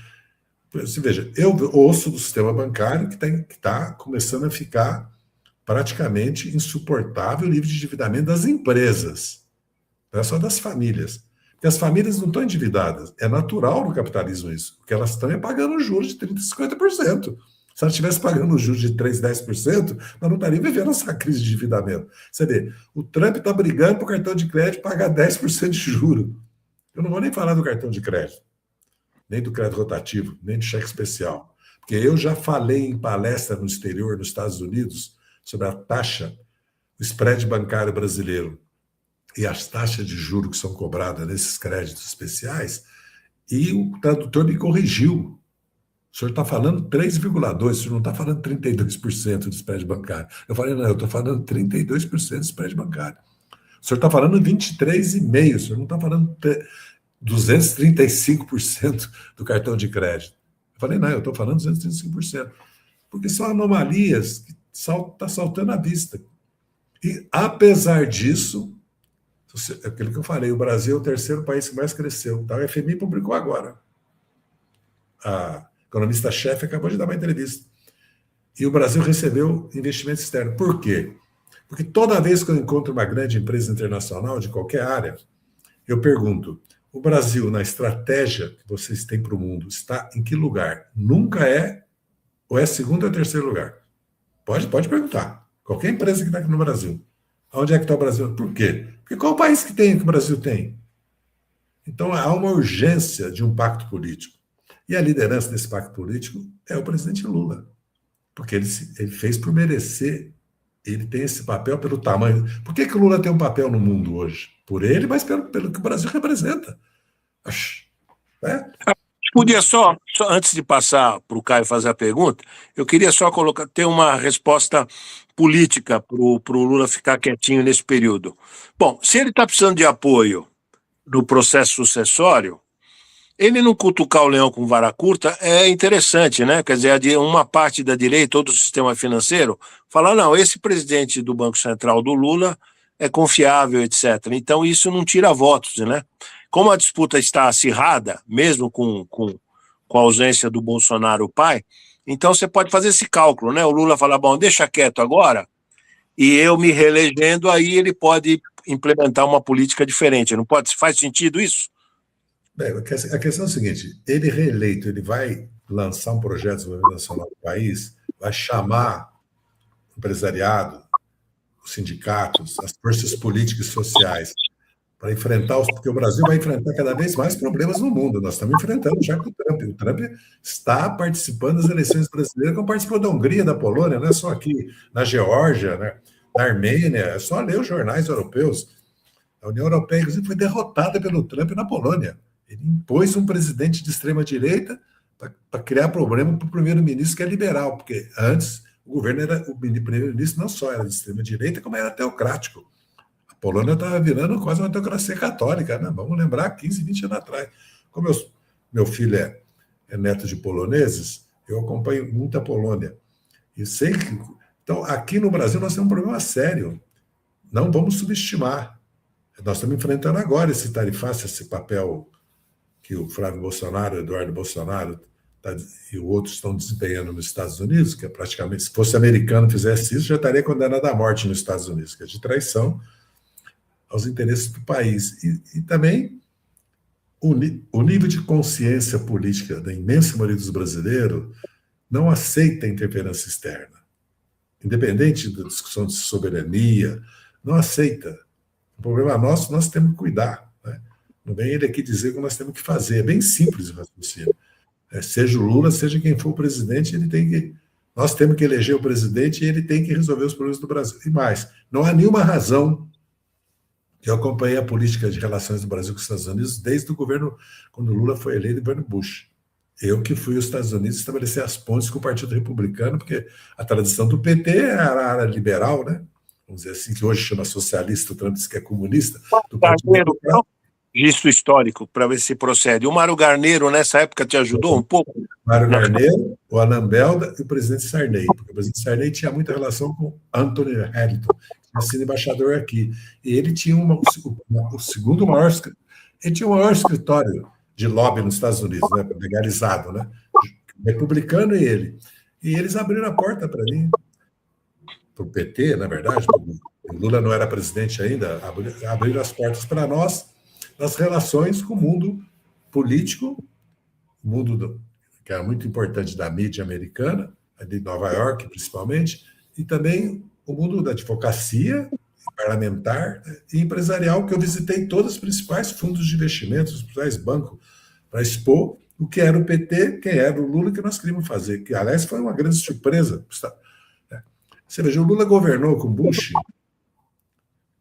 você veja, eu ouço do sistema bancário que está começando a ficar praticamente insuportável o nível de endividamento das empresas, não é só das famílias. Porque as famílias não estão endividadas, é natural no capitalismo isso, porque elas estão pagando juros de 30%, 50%. Se ela estivesse pagando juros de 3%, 10%, nós não estaríamos vivendo essa crise de endividamento. Você vê, o Trump está brigando para o cartão de crédito pagar 10% de juro. Eu não vou nem falar do cartão de crédito, nem do crédito rotativo, nem do cheque especial. Porque eu já falei em palestra no exterior, nos Estados Unidos, sobre a taxa, o spread bancário brasileiro e as taxas de juros que são cobradas nesses créditos especiais, e o tradutor me corrigiu. O senhor está falando 3,2%, o senhor não está falando 32% de spread bancário. Eu falei, não, eu estou falando 32% de spread bancário. O senhor está falando 23,5%, o senhor não está falando 235% do cartão de crédito. Eu falei, não, eu estou falando 235%. Porque são anomalias que estão saltando à vista. E, apesar disso, aquilo que eu falei, o Brasil é o terceiro país que mais cresceu. Tá? O FMI publicou agora. A economista-chefe acabou de dar uma entrevista. E o Brasil recebeu investimento externo. Por quê? Porque toda vez que eu encontro uma grande empresa internacional de qualquer área, eu pergunto, o Brasil, na estratégia que vocês têm para o mundo, está em que lugar? Nunca é, ou é segundo ou terceiro lugar? Pode perguntar. Qualquer empresa que está aqui no Brasil. Onde é que está o Brasil? Por quê? Porque qual país que tem que o Brasil tem? Então, há uma urgência de um pacto político. E a liderança desse pacto político é o presidente Lula. Porque ele fez por merecer, ele tem esse papel pelo tamanho. Por que o Lula tem um papel no mundo hoje? Por ele, mas pelo que o Brasil representa. Né? Podia só, antes de passar para o Caio fazer a pergunta, eu queria só ter uma resposta política para o Lula ficar quietinho nesse período. Bom, se ele está precisando de apoio no processo sucessório, ele não cutucar o leão com vara curta é interessante, né? Quer dizer, uma parte da direita, todo o sistema financeiro, falar, não, esse presidente do Banco Central do Lula é confiável, etc. Então, isso não tira votos, né? Como a disputa está acirrada, mesmo com a ausência do Bolsonaro pai, então você pode fazer esse cálculo, né? O Lula fala, bom, deixa quieto agora, e eu me reelegendo, aí ele pode implementar uma política diferente. Não pode? Faz sentido isso? Bem, a questão é a seguinte, ele reeleito, ele vai lançar um projeto de desenvolvimento nacional do país, vai chamar o empresariado, os sindicatos, as forças políticas e sociais, para enfrentar porque o Brasil vai enfrentar cada vez mais problemas no mundo. Nós estamos enfrentando já com o Trump. O Trump está participando das eleições brasileiras, como participou da Hungria, da Polônia, não é só aqui na Geórgia, né? Na Armênia, é só ler os jornais europeus. A União Europeia, inclusive, foi derrotada pelo Trump na Polônia. Ele impôs um presidente de extrema-direita para criar problema para o primeiro-ministro, que é liberal, porque antes o primeiro-ministro não só era de extrema-direita, como era teocrático. A Polônia estava virando quase uma teocracia católica, né? Vamos lembrar, 15, 20 anos atrás. Como meu filho é neto de poloneses, eu acompanho muita Polônia. E sei que... Então, aqui no Brasil, nós temos um problema sério. Não vamos subestimar. Nós estamos enfrentando agora esse tarifaço, esse papel que o Flávio Bolsonaro, o Eduardo Bolsonaro e outros estão desempenhando nos Estados Unidos, que é praticamente, se fosse americano fizesse isso, já estaria condenado à morte nos Estados Unidos, que é de traição aos interesses do país. E também o nível de consciência política da imensa maioria dos brasileiros não aceita a interferência externa. Independente da discussão de soberania, não aceita. O problema nosso, nós temos que cuidar. Né? Não vem ele aqui dizer o que nós temos que fazer. É bem simples o raciocínio. Seja o Lula, seja quem for o presidente, Nós temos que eleger o presidente e ele tem que resolver os problemas do Brasil. E mais, não há nenhuma razão. Eu acompanhei a política de relações do Brasil com os Estados Unidos desde o governo, quando Lula foi eleito, o governo Bush. Eu que fui aos Estados Unidos estabelecer as pontes com o Partido Republicano, porque a tradição do PT era a área liberal, né? Vamos dizer assim, que hoje chama socialista, o Trump diz que é comunista. Do Partido Republicano. Registro histórico, para ver se procede. O Mário Garneiro, nessa época, te ajudou um pouco? Mário Garneiro, o Alan Belda e o presidente Sarney. Porque o presidente Sarney tinha muita relação com Anthony Hamilton, que tinha sido embaixador aqui. E ele tinha o segundo maior, ele tinha o maior escritório de lobby nos Estados Unidos, né, legalizado, né? Republicano e ele. E eles abriram a porta para mim, para o PT, na verdade, o Lula não era presidente ainda, abriram as portas para nós, nas relações com o mundo político, o mundo que é muito importante da mídia americana, de Nova York principalmente, e também o mundo da advocacia, parlamentar e empresarial, que eu visitei todos os principais fundos de investimentos, os principais bancos, para expor o que era o PT, quem era o Lula, que nós queríamos fazer, que, aliás, foi uma grande surpresa. Você veja, o Lula governou com Bush,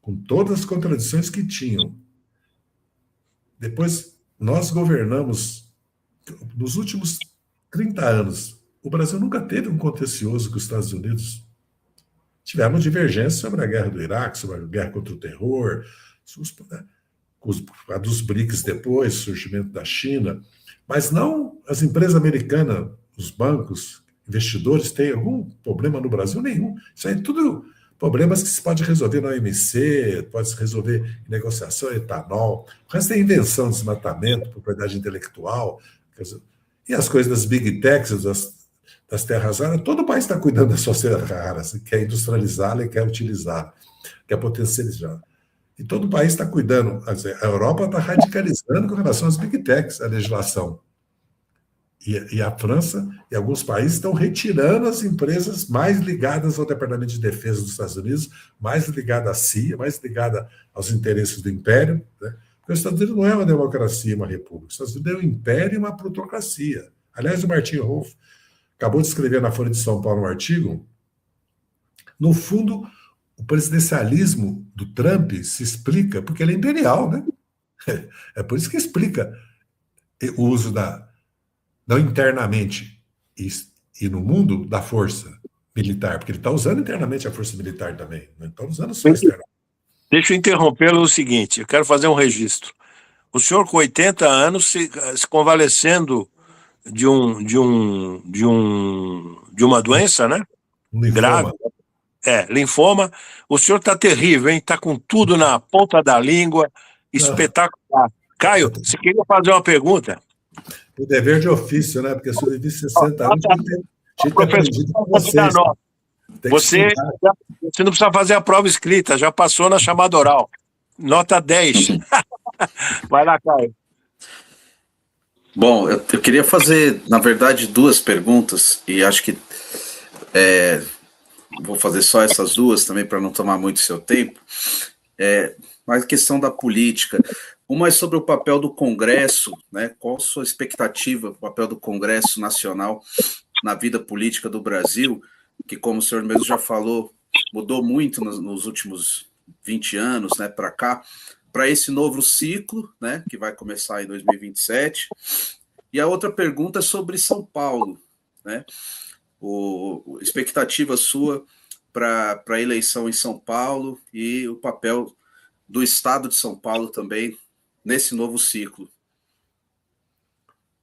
com todas as contradições que tinham. Depois, nós governamos, nos últimos 30 anos, o Brasil nunca teve um contencioso com os Estados Unidos. Tivemos divergências sobre a guerra do Iraque, sobre a guerra contra o terror, a dos BRICS depois, surgimento da China, mas não as empresas americanas, os bancos, investidores têm algum problema no Brasil? Nenhum. Isso aí é tudo problemas que se pode resolver na OMC, pode se resolver em negociação, etanol. O resto é invenção, desmatamento, propriedade intelectual. E as coisas das big techs, das terras raras, todo o país está cuidando das suas terras raras, quer industrializá-la e quer utilizá-la, quer potencializá-la. E todo o país está cuidando. A Europa está radicalizando com relação às big techs, a legislação. E a França e alguns países estão retirando as empresas mais ligadas ao Departamento de Defesa dos Estados Unidos, mais ligadas à CIA, mais ligadas aos interesses do Império, né? Porque os Estados Unidos não é uma democracia, uma república. Os Estados Unidos é um império e uma plutocracia. Aliás, o Martin Wolf acabou de escrever na Folha de São Paulo um artigo. No fundo, o presidencialismo do Trump se explica porque ele é imperial, né? É por isso que explica o uso não internamente e no mundo da força militar, porque ele está usando internamente a força militar também, não está usando só externamente. Deixa eu interrompê-lo o seguinte, eu quero fazer um registro. O senhor com 80 anos se convalescendo de uma doença, né? Grave. Linfoma. O senhor está terrível, hein? Está com tudo na ponta da língua, espetacular. Caio, você queria fazer uma pergunta? O dever de ofício, né? Porque se eu vivi 60 anos, tinha que aprendido com vocês. Você não precisa fazer a prova escrita, já passou na chamada oral. Nota 10. Vai lá, Caio. Bom, eu queria fazer, na verdade, duas perguntas, e acho que vou fazer só essas duas também para não tomar muito seu tempo. Mas a questão da política. Uma é sobre o papel do Congresso, né? Qual a sua expectativa do papel do Congresso Nacional na vida política do Brasil, que, como o senhor mesmo já falou, mudou muito nos últimos 20 anos, né, para cá, para esse novo ciclo, né, que vai começar em 2027. E a outra pergunta é sobre São Paulo, né? Expectativa sua para a eleição em São Paulo e o papel do Estado de São Paulo também nesse novo ciclo.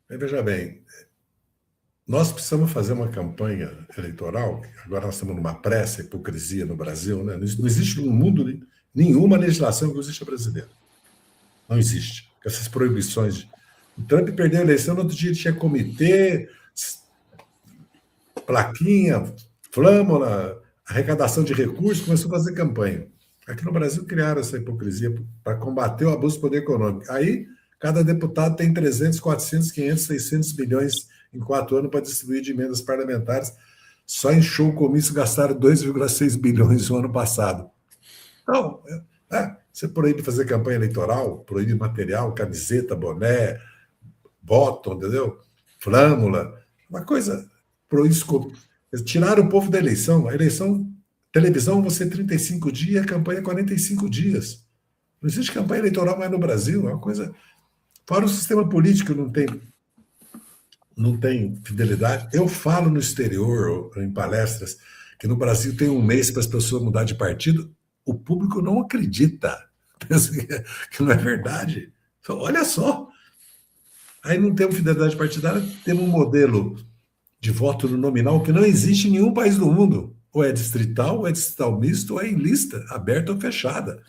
Veja bem, nós precisamos fazer uma campanha eleitoral, agora nós estamos numa pressa, hipocrisia no Brasil, né? Não existe no mundo nenhuma legislação que existe a brasileira. Não existe. Essas proibições. O Trump perdeu a eleição, no outro dia tinha comitê, plaquinha, flâmula, arrecadação de recursos, começou a fazer campanha. Aqui no Brasil criaram essa hipocrisia para combater o abuso do poder econômico. Aí, cada deputado tem 300, 400, 500, 600 milhões em 4 anos para distribuir de emendas parlamentares. Só em show comício gastaram 2,6 bilhões no ano passado. Então, você proíbe fazer campanha eleitoral, proíbe material, camiseta, boné, bottom, entendeu? Flâmula, uma coisa. Eles tiraram o povo da eleição. A eleição, televisão, você 35 dias, campanha 45 dias. Não existe campanha eleitoral mais no Brasil. É uma coisa... Fora o sistema político não tem fidelidade. Eu falo no exterior, ou em palestras, que no Brasil tem um mês para as pessoas mudar de partido. O público não acredita. Pensa que não é verdade. Olha só. Aí não temos fidelidade partidária, temos um modelo de voto no nominal que não existe em nenhum país do mundo. Ou é distrital misto, ou é em lista, aberta ou fechada.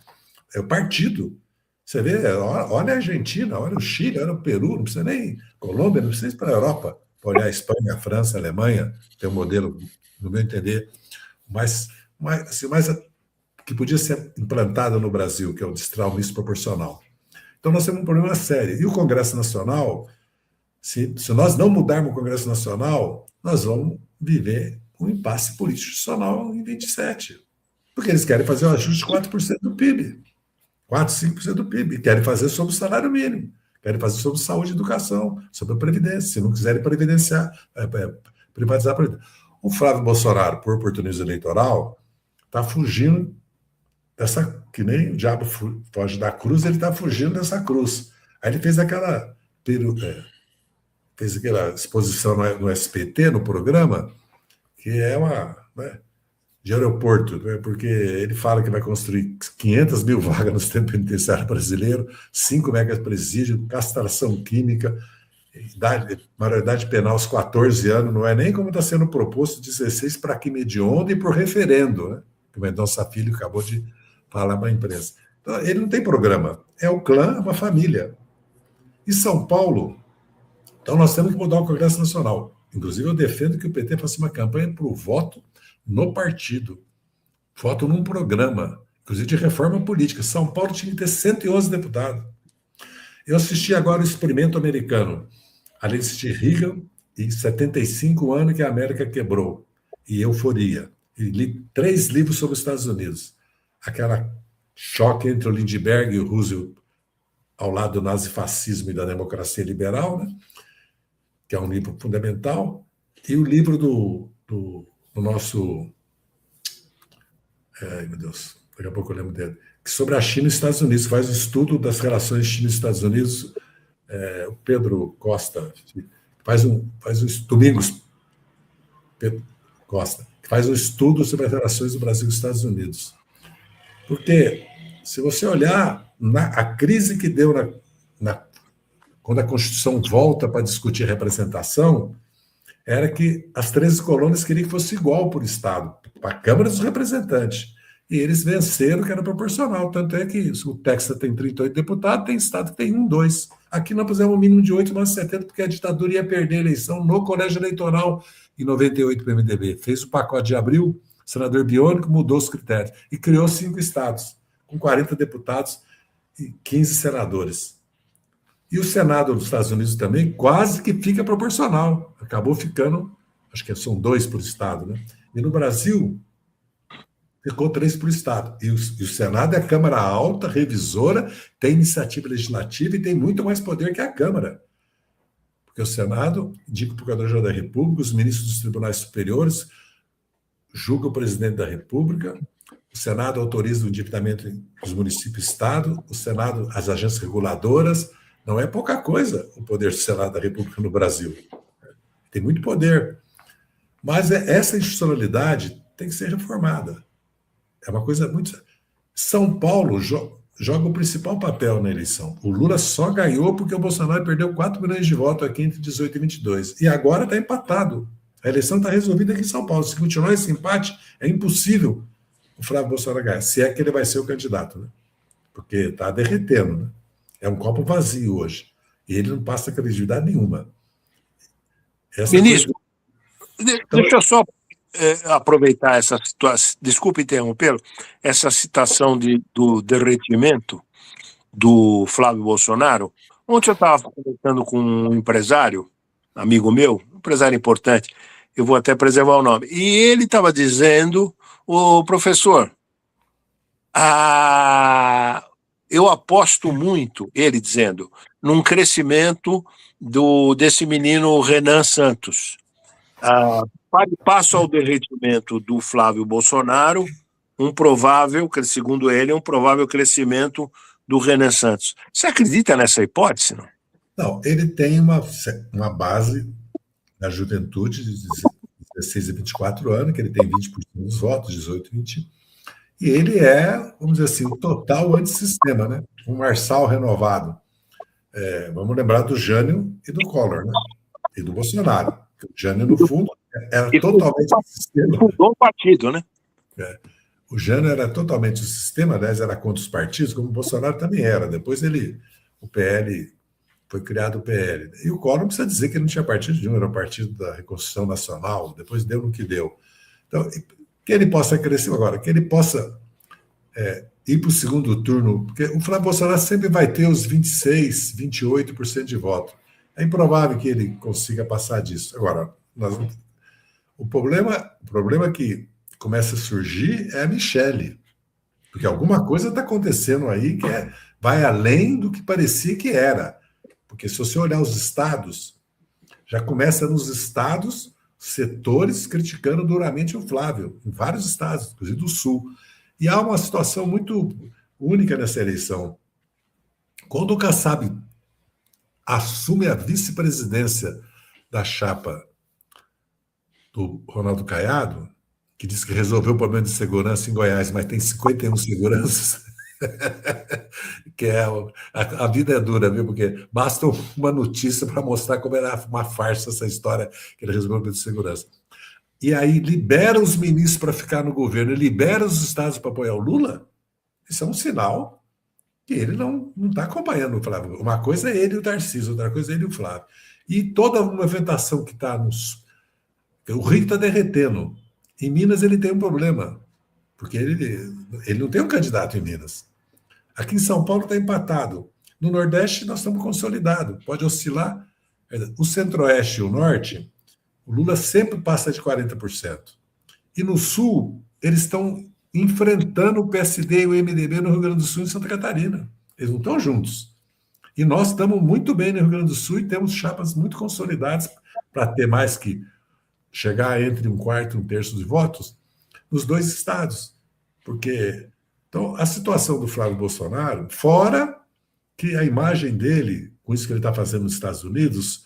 É o partido. Você vê, olha a Argentina, olha o Chile, olha o Peru, não precisa nem Colômbia, não precisa ir para a Europa, para olhar a Espanha, a França, a Alemanha, tem um modelo, no meu entender, mais que podia ser implantado no Brasil, que é o distrital misto proporcional. Então nós temos um problema sério. E o Congresso Nacional, se nós não mudarmos o Congresso Nacional, nós vamos viver um impasse político institucional em 27. Porque eles querem fazer um ajuste de 4% do PIB. 4%, 5% do PIB. Querem fazer sobre o salário mínimo. Querem fazer sobre saúde e educação, sobre a Previdência. Se não quiserem privatizar a Previdência. O Flávio Bolsonaro, por oportunismo eleitoral, está fugindo dessa... Que nem o diabo foge da cruz, ele está fugindo dessa cruz. Aí ele fez aquela exposição no SPT, no programa, que é uma... Né, de aeroporto, né, porque ele fala que vai construir 500 mil vagas no sistema penitenciário brasileiro, 5 megas presídio, castração química, maioridade penal aos 14 anos, não é nem como está sendo proposto, 16 para crime hediondo e por referendo, né, que o Mendonça Filho acabou de falar para a imprensa. Então, ele não tem programa, é o clã, é uma família. E São Paulo, então nós temos que mudar o Congresso Nacional. Inclusive, eu defendo que o PT faça uma campanha para o voto no partido, voto num programa, inclusive de reforma política. São Paulo tinha que ter 111 deputados. Eu assisti agora o experimento americano, além de assistir Reagan, e 75 anos que a América quebrou, e Euforia. E li 3 livros sobre os Estados Unidos. Aquela choque entre o Lindbergh e o Roosevelt ao lado do nazifascismo e da democracia liberal, né? Que é um livro fundamental, e o livro do nosso... Ai, meu Deus, daqui a pouco eu lembro dele. Sobre a China e os Estados Unidos, faz um estudo das relações China e Estados Unidos. O Pedro Costa Domingos Pedro Costa, que faz um estudo sobre as relações do Brasil e dos Estados Unidos. Porque, se você olhar a crise que deu quando a Constituição volta para discutir representação, era que as 13 colônias queriam que fosse igual por Estado, para a Câmara dos Representantes. E eles venceram que era proporcional. Tanto é que o Texas tem 38 deputados, tem Estado que tem 1, 2. Aqui nós pusemos um mínimo de 8, nós 70, porque a ditadura ia perder a eleição no colégio eleitoral em 98 para o MDB. Fez o pacote de abril, o senador Biônico mudou os critérios e criou 5 estados, com 40 deputados e 15 senadores. E o Senado dos Estados Unidos também quase que fica proporcional. Acabou ficando, acho que são 2 por Estado, né? E no Brasil, ficou 3 por Estado. E o Senado é a Câmara Alta, revisora, tem iniciativa legislativa e tem muito mais poder que a Câmara. Porque o Senado indica o Procurador-Geral da República, os ministros dos tribunais superiores julgam o presidente da República, o Senado autoriza o endividamento dos municípios e Estado, o Senado, as agências reguladoras. Não é pouca coisa o poder do Senado da República no Brasil. Tem muito poder. Mas essa institucionalidade tem que ser reformada. É uma coisa muito... São Paulo joga o principal papel na eleição. O Lula só ganhou porque o Bolsonaro perdeu 4 milhões de votos aqui entre 18 e 22. E agora está empatado. A eleição está resolvida aqui em São Paulo. Se continuar esse empate, é impossível o Flávio Bolsonaro ganhar. Se é que ele vai ser o candidato, né? Porque está derretendo, né? É um copo vazio hoje. E ele não passa credibilidade nenhuma. Ministro, deixa eu só aproveitar essa situação, desculpe interrompê-lo, essa citação do derretimento do Flávio Bolsonaro. Ontem eu estava conversando com um empresário, amigo meu, um empresário importante, eu vou até preservar o nome, e ele estava dizendo, professor, eu aposto muito, ele dizendo, num crescimento desse menino Renan Santos, passo ao derretimento do Flávio Bolsonaro, segundo ele, um provável crescimento do Renan Santos. Você acredita nessa hipótese, não? Não, ele tem uma base na juventude de 16 a 24 anos, que ele tem 20% dos votos, 18 e 20. E ele é, vamos dizer assim, o total antissistema, né? Um Marçal renovado. Vamos lembrar do Jânio e do Collor, né? E do Bolsonaro. O Jânio, no fundo, era totalmente o sistema. Fundou o partido, né? O Jânio era totalmente o sistema, aliás, era contra os partidos, como o Bolsonaro também era. Depois o PL, foi criado o PL. E o Collor não precisa dizer que ele não tinha partido nenhum, era o partido da Reconstrução Nacional, depois deu no que deu. Então, que ele possa crescer agora, que ele possa ir para o segundo turno, porque o Flávio Bolsonaro sempre vai ter os 26%, 28% de voto. É improvável que ele consiga passar disso. Agora, o problema que começa a surgir é a Michelle, porque alguma coisa está acontecendo aí que vai além do que parecia que era. Porque se você olhar os estados, já começa nos estados, setores criticando duramente o Flávio, em vários estados, inclusive do Sul. E há uma situação muito única nessa eleição. Quando o Kassab assume a vice-presidência da chapa do Ronaldo Caiado, que diz que resolveu o problema de segurança em Goiás, mas tem 51 seguranças, que a vida é dura, viu? Porque basta uma notícia para mostrar como era uma farsa essa história que ele resolveu o problema de segurança. E aí libera os ministros para ficar no governo, libera os estados para apoiar o Lula, isso é um sinal que ele não está acompanhando o Flávio. Uma coisa é ele e o Tarcísio, outra coisa é ele e o Flávio. E toda a movimentação que está nos... O Rio está derretendo. Em Minas ele tem um problema, porque ele não tem um candidato em Minas. Aqui em São Paulo está empatado. No Nordeste nós estamos consolidados, pode oscilar. O Centro-Oeste e o Norte, o Lula sempre passa de 40%. E no Sul, eles estão enfrentando o PSD e o MDB no Rio Grande do Sul e Santa Catarina. Eles não estão juntos. E nós estamos muito bem no Rio Grande do Sul e temos chapas muito consolidadas para ter mais que chegar entre um quarto e um terço de votos nos dois estados. Porque então, a situação do Flávio Bolsonaro, fora que a imagem dele, com isso que ele está fazendo nos Estados Unidos,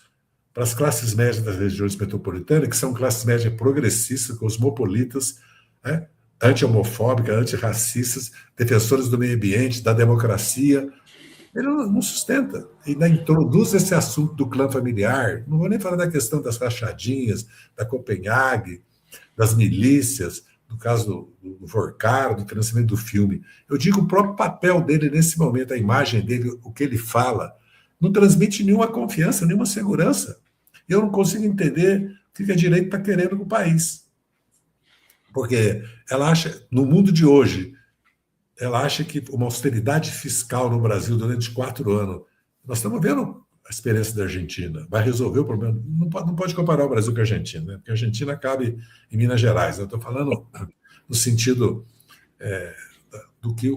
para as classes médias das regiões metropolitanas, que são classes médias progressistas, cosmopolitas, né, anti-homofóbicas, antirracistas, defensores do meio ambiente, da democracia, ele não sustenta. E ainda introduz esse assunto do clã familiar. Não vou nem falar da questão das rachadinhas, da Copenhague, das milícias, do caso do Vorcaro, do financiamento do filme. Eu digo o próprio papel dele nesse momento, a imagem dele, o que ele fala, não transmite nenhuma confiança, nenhuma segurança. Eu não consigo entender o que a direita está querendo com o país. Porque ela acha, no mundo de hoje, ela acha que uma austeridade fiscal no Brasil durante 4 anos, nós estamos vendo a experiência da Argentina, vai resolver o problema. Não pode comparar o Brasil com a Argentina, né? Porque a Argentina cabe em Minas Gerais. Eu estou falando no sentido do que...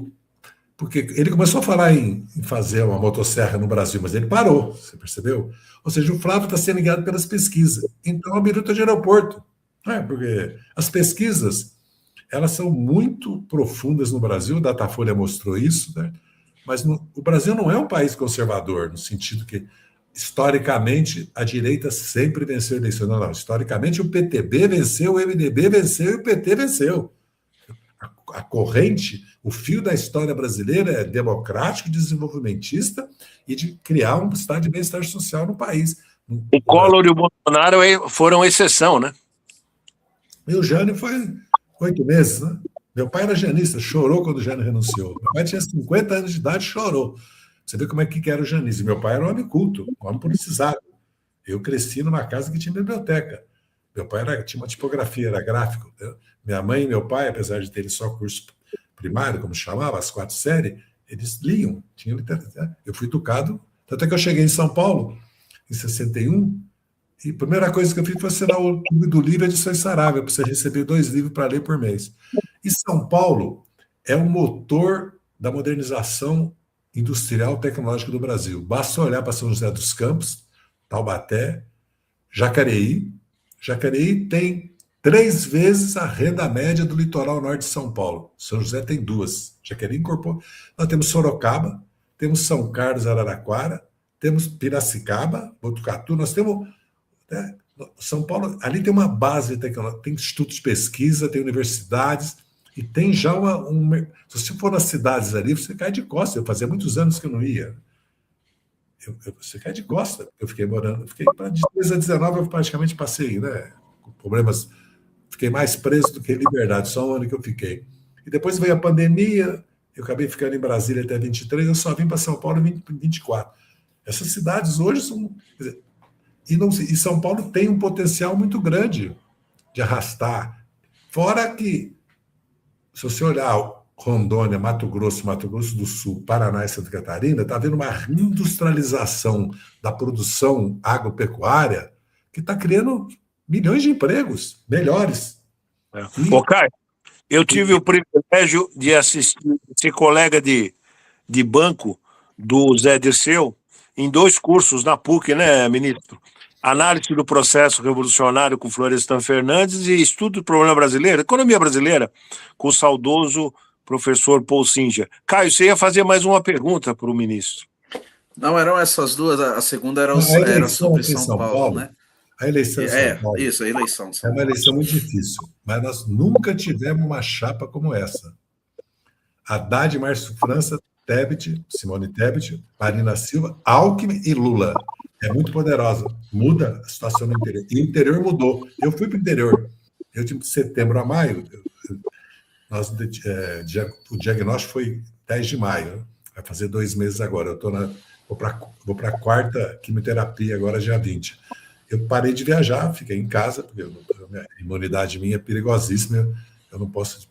Porque ele começou a falar em fazer uma motosserra no Brasil, mas ele parou, você percebeu? Ou seja, o Flávio está sendo guiado pelas pesquisas. Então, a biruta de aeroporto. Porque as pesquisas, elas são muito profundas no Brasil, o Datafolha mostrou isso, né? Mas o Brasil não é um país conservador, no sentido que, historicamente, a direita sempre venceu a eleição. Não, historicamente, o PTB venceu, o MDB venceu e o PT venceu. A corrente, o fio da história brasileira é democrático, desenvolvimentista e de criar um estado de bem-estar social no país. O Collor e o Bolsonaro foram exceção, né? E o Jânio foi 8 meses, né? Meu pai era janista, chorou quando o Jânio renunciou. Meu pai tinha 50 anos de idade, chorou. Você vê como é que era o janismo. Meu pai era um homem culto, um homem politicizado. Eu cresci numa casa que tinha biblioteca. Meu pai tinha uma tipografia, era gráfico. Minha mãe e meu pai, apesar de terem só curso primário, como chamava, as 4 séries, eles liam, tinham literatura. Eu fui educado, até que eu cheguei em São Paulo, em 61, e a primeira coisa que eu fiz foi assinar o Clube do Livro Edições Saraiva, para você receber 2 livros para ler por mês. E São Paulo é o motor da modernização industrial tecnológica do Brasil. Basta olhar para São José dos Campos, Taubaté, Jacareí. Jacareí tem 3 vezes a renda média do litoral norte de São Paulo. São José tem 2. Jaqueline incorporou. Nós temos Sorocaba, temos São Carlos, Araraquara, temos Piracicaba, Botucatu, nós temos... Né, São Paulo, ali tem uma base tecnológica, tem institutos de pesquisa, tem universidades, e tem já se você for nas cidades ali, você cai de costa. Eu fazia muitos anos que eu não ia. Você cai de costa. Eu fiquei morando, de 13 a 19, eu praticamente passei, né, com problemas, fiquei mais preso do que em liberdade, só um ano que eu fiquei. E depois veio a pandemia, eu acabei ficando em Brasília até 23, eu só vim para São Paulo em 24. Essas cidades hoje são... Quer dizer, e São Paulo tem um potencial muito grande de arrastar. Fora que, se você olhar Rondônia, Mato Grosso do Sul, Paraná e Santa Catarina, está havendo uma reindustrialização da produção agropecuária que está criando milhões de empregos melhores. Ô, Caio, eu tive o privilégio de assistir esse colega de banco do Zé Dirceu em 2 cursos na PUC, né, ministro? Análise do processo revolucionário com Florestan Fernandes e estudo do problema brasileiro, economia brasileira, com o saudoso professor Paul Singer. Caio, você ia fazer mais uma pergunta para o ministro. Não, eram essas duas, a segunda era sobre São Paulo, né? A eleição em São Paulo. Isso, a eleição de São Paulo. É uma eleição muito difícil, mas nós nunca tivemos uma chapa como essa. Haddad, Márcio França, Tebet, Simone Tebet, Marina Silva, Alckmin e Lula. É muito poderosa. Muda a situação no interior. E o interior mudou. Eu fui para o interior. Eu tive de setembro a maio. O diagnóstico foi 10 de maio. Vai fazer 2 meses agora. Eu vou para a 4ª quimioterapia agora, dia 20. Eu parei de viajar, fiquei em casa, porque a imunidade minha é perigosíssima. Eu não posso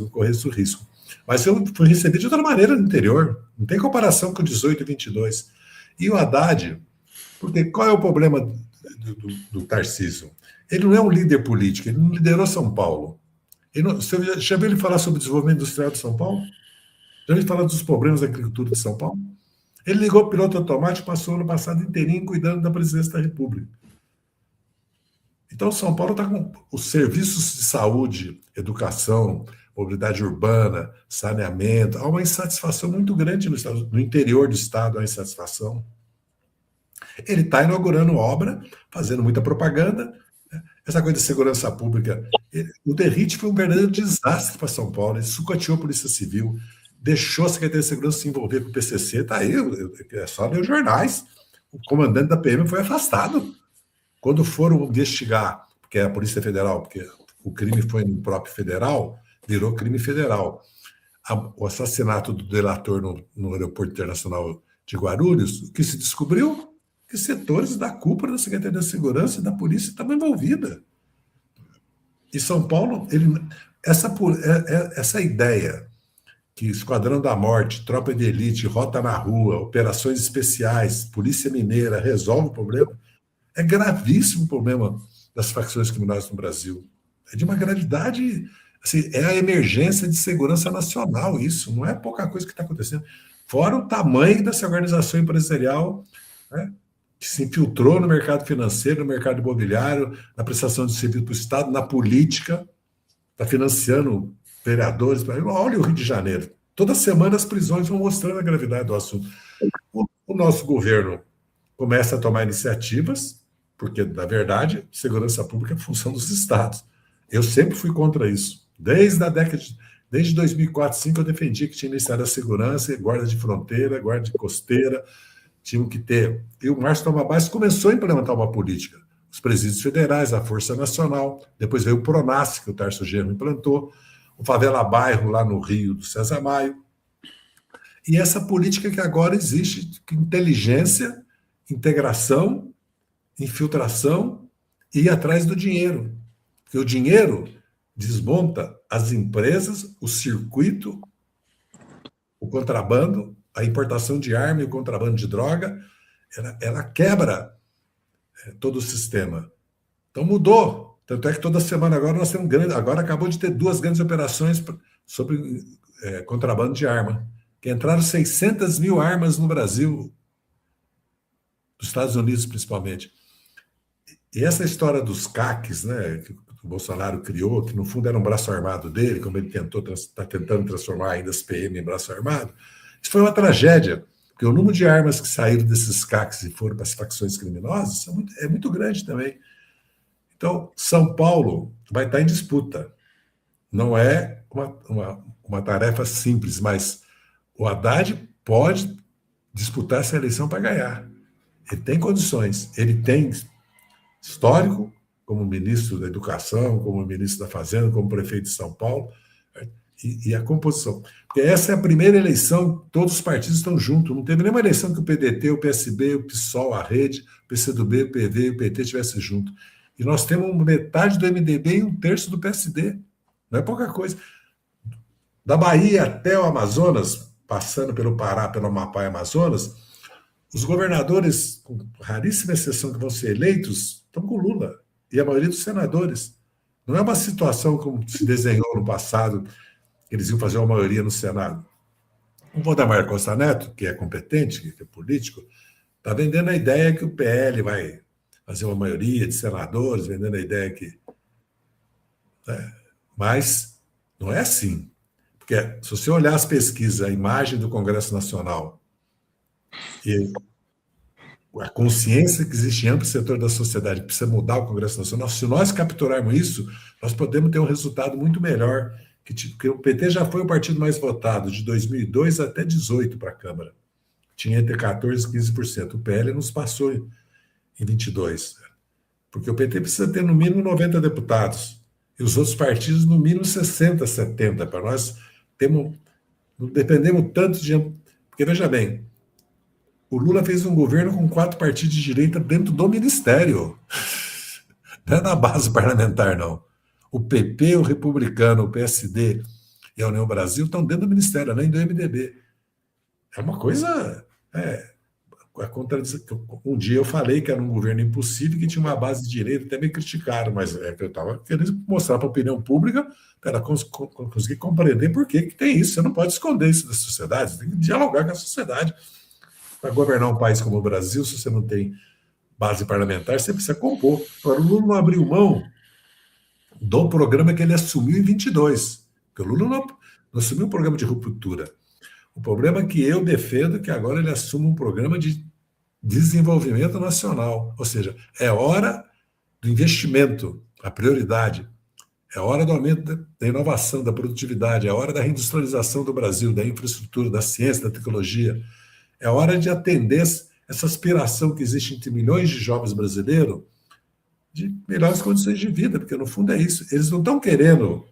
correr esse risco. Mas eu fui recebido de outra maneira no interior. Não tem comparação com 18 e 22. E o Haddad, porque qual é o problema do Tarcísio? Ele não é um líder político, ele não liderou São Paulo. Você já viu ele falar sobre o desenvolvimento industrial de São Paulo? Já viu ele falar dos problemas da agricultura de São Paulo? Ele ligou o piloto automático, passou o ano passado inteirinho cuidando da presidência da República. Então, São Paulo está com os serviços de saúde, educação, mobilidade urbana, saneamento. Há uma insatisfação muito grande no interior do estado, há uma insatisfação. Ele está inaugurando obra, fazendo muita propaganda. Essa coisa de segurança pública. O Derrite foi um verdadeiro desastre para São Paulo. Ele sucateou a Polícia Civil, deixou a Secretaria de Segurança se envolver com o PCC. Está aí, é só ler os jornais. O comandante da PM foi afastado. Quando foram investigar, porque é a Polícia Federal, porque o crime foi no próprio federal, virou crime federal. O assassinato do delator no Aeroporto Internacional de Guarulhos, o que se descobriu? Que setores da cúpula da Secretaria de Segurança e da Polícia estavam envolvidos. E São Paulo, essa ideia que Esquadrão da Morte, Tropa de Elite, Rota na Rua, operações especiais, Polícia Mineira resolve o problema, é gravíssimo o problema das facções criminosas no Brasil. É de uma gravidade, assim, é a emergência de segurança nacional isso, não é pouca coisa que está acontecendo. Fora o tamanho dessa organização empresarial, né, que se infiltrou no mercado financeiro, no mercado imobiliário, na prestação de serviço para o Estado, na política, está financiando vereadores. Olha o Rio de Janeiro. Toda semana as prisões vão mostrando a gravidade do assunto. O nosso governo começa a tomar iniciativas, porque, na verdade, segurança pública é função dos estados. Eu sempre fui contra isso. Desde 2004, 2005, eu defendi que tinha Ministério da Segurança, Guarda de Fronteira, Guarda de Costeira, tinham que ter. E o Márcio Tomabás começou a implementar uma política. Os presídios federais, a Força Nacional, depois veio o Pronas, que o Tarso Genro implantou, o Favela Bairro, lá no Rio, do César Maio. E essa política que agora existe, inteligência, integração, infiltração e ir atrás do dinheiro. Porque o dinheiro desmonta as empresas, o circuito, o contrabando, a importação de arma e o contrabando de droga, ela quebra todo o sistema. Então mudou. Tanto é que toda semana agora nós temos agora acabou de ter 2 grandes operações sobre contrabando de arma, que entraram 600 mil armas no Brasil, dos Estados Unidos principalmente. E essa história dos CACs, né, o Bolsonaro criou, que no fundo era um braço armado dele, como ele está tentando transformar ainda as PM em braço armado, isso foi uma tragédia, porque o número de armas que saíram desses CACs e foram para as facções criminosas é muito grande também. Então, São Paulo vai estar em disputa. Não é uma tarefa simples, mas o Haddad pode disputar essa eleição para ganhar. Ele tem condições, ele tem histórico como ministro da Educação, como ministro da Fazenda, como prefeito de São Paulo, e a composição. Porque essa é a primeira eleição, todos os partidos estão juntos, não teve nenhuma eleição que o PDT, o PSB, o PSOL, a Rede, o PCdoB, o PV e o PT estivessem juntos. E nós temos metade do MDB e 1/3 do PSD. Não é pouca coisa. Da Bahia até o Amazonas, passando pelo Pará, pelo Amapá e Amazonas, os governadores, com raríssima exceção que vão ser eleitos, estão com Lula. E a maioria dos senadores. Não é uma situação como se desenhou no passado, que eles iam fazer uma maioria no Senado. O Valdemar Costa Neto, que é competente, que é político, está vendendo a ideia que o PL vai fazer uma maioria de senadores, vendendo a ideia que... Mas não é assim. Porque se você olhar as pesquisas, a imagem do Congresso Nacional e a consciência que existe em amplo setor da sociedade que precisa mudar o Congresso Nacional, se nós capturarmos isso, nós podemos ter um resultado muito melhor, porque o PT já foi o partido mais votado de 2002 até 2018 para a Câmara. Tinha entre 14% e 15%. O PL nos passou em 22%. Porque o PT precisa ter no mínimo 90 deputados. E os outros partidos no mínimo 60, 70. Para nós não dependemos tanto de... Porque, veja bem, o Lula fez um governo com 4 partidos de direita dentro do ministério. Não é na base parlamentar, não. O PP, o Republicano, o PSD e a União Brasil estão dentro do ministério, além do MDB. É uma coisa... a contradição. Um dia eu falei que era um governo impossível, que tinha uma base de direita, até me criticaram, mas eu estava querendo mostrar para a opinião pública, para conseguir compreender por que tem isso. Você não pode esconder isso da sociedade, você tem que dialogar com a sociedade. Para governar um país como o Brasil, se você não tem base parlamentar, você precisa compor. Agora, o Lula não abriu mão do programa que ele assumiu em 22, porque o Lula não assumiu um programa de ruptura. O problema é que eu defendo que agora ele assuma um programa de desenvolvimento nacional, ou seja, é hora do investimento, a prioridade, é hora do aumento da inovação, da produtividade, é hora da reindustrialização do Brasil, da infraestrutura, da ciência, da tecnologia, é hora de atender essa aspiração que existe entre milhões de jovens brasileiros de melhores condições de vida, porque no fundo é isso, eles não estão querendo...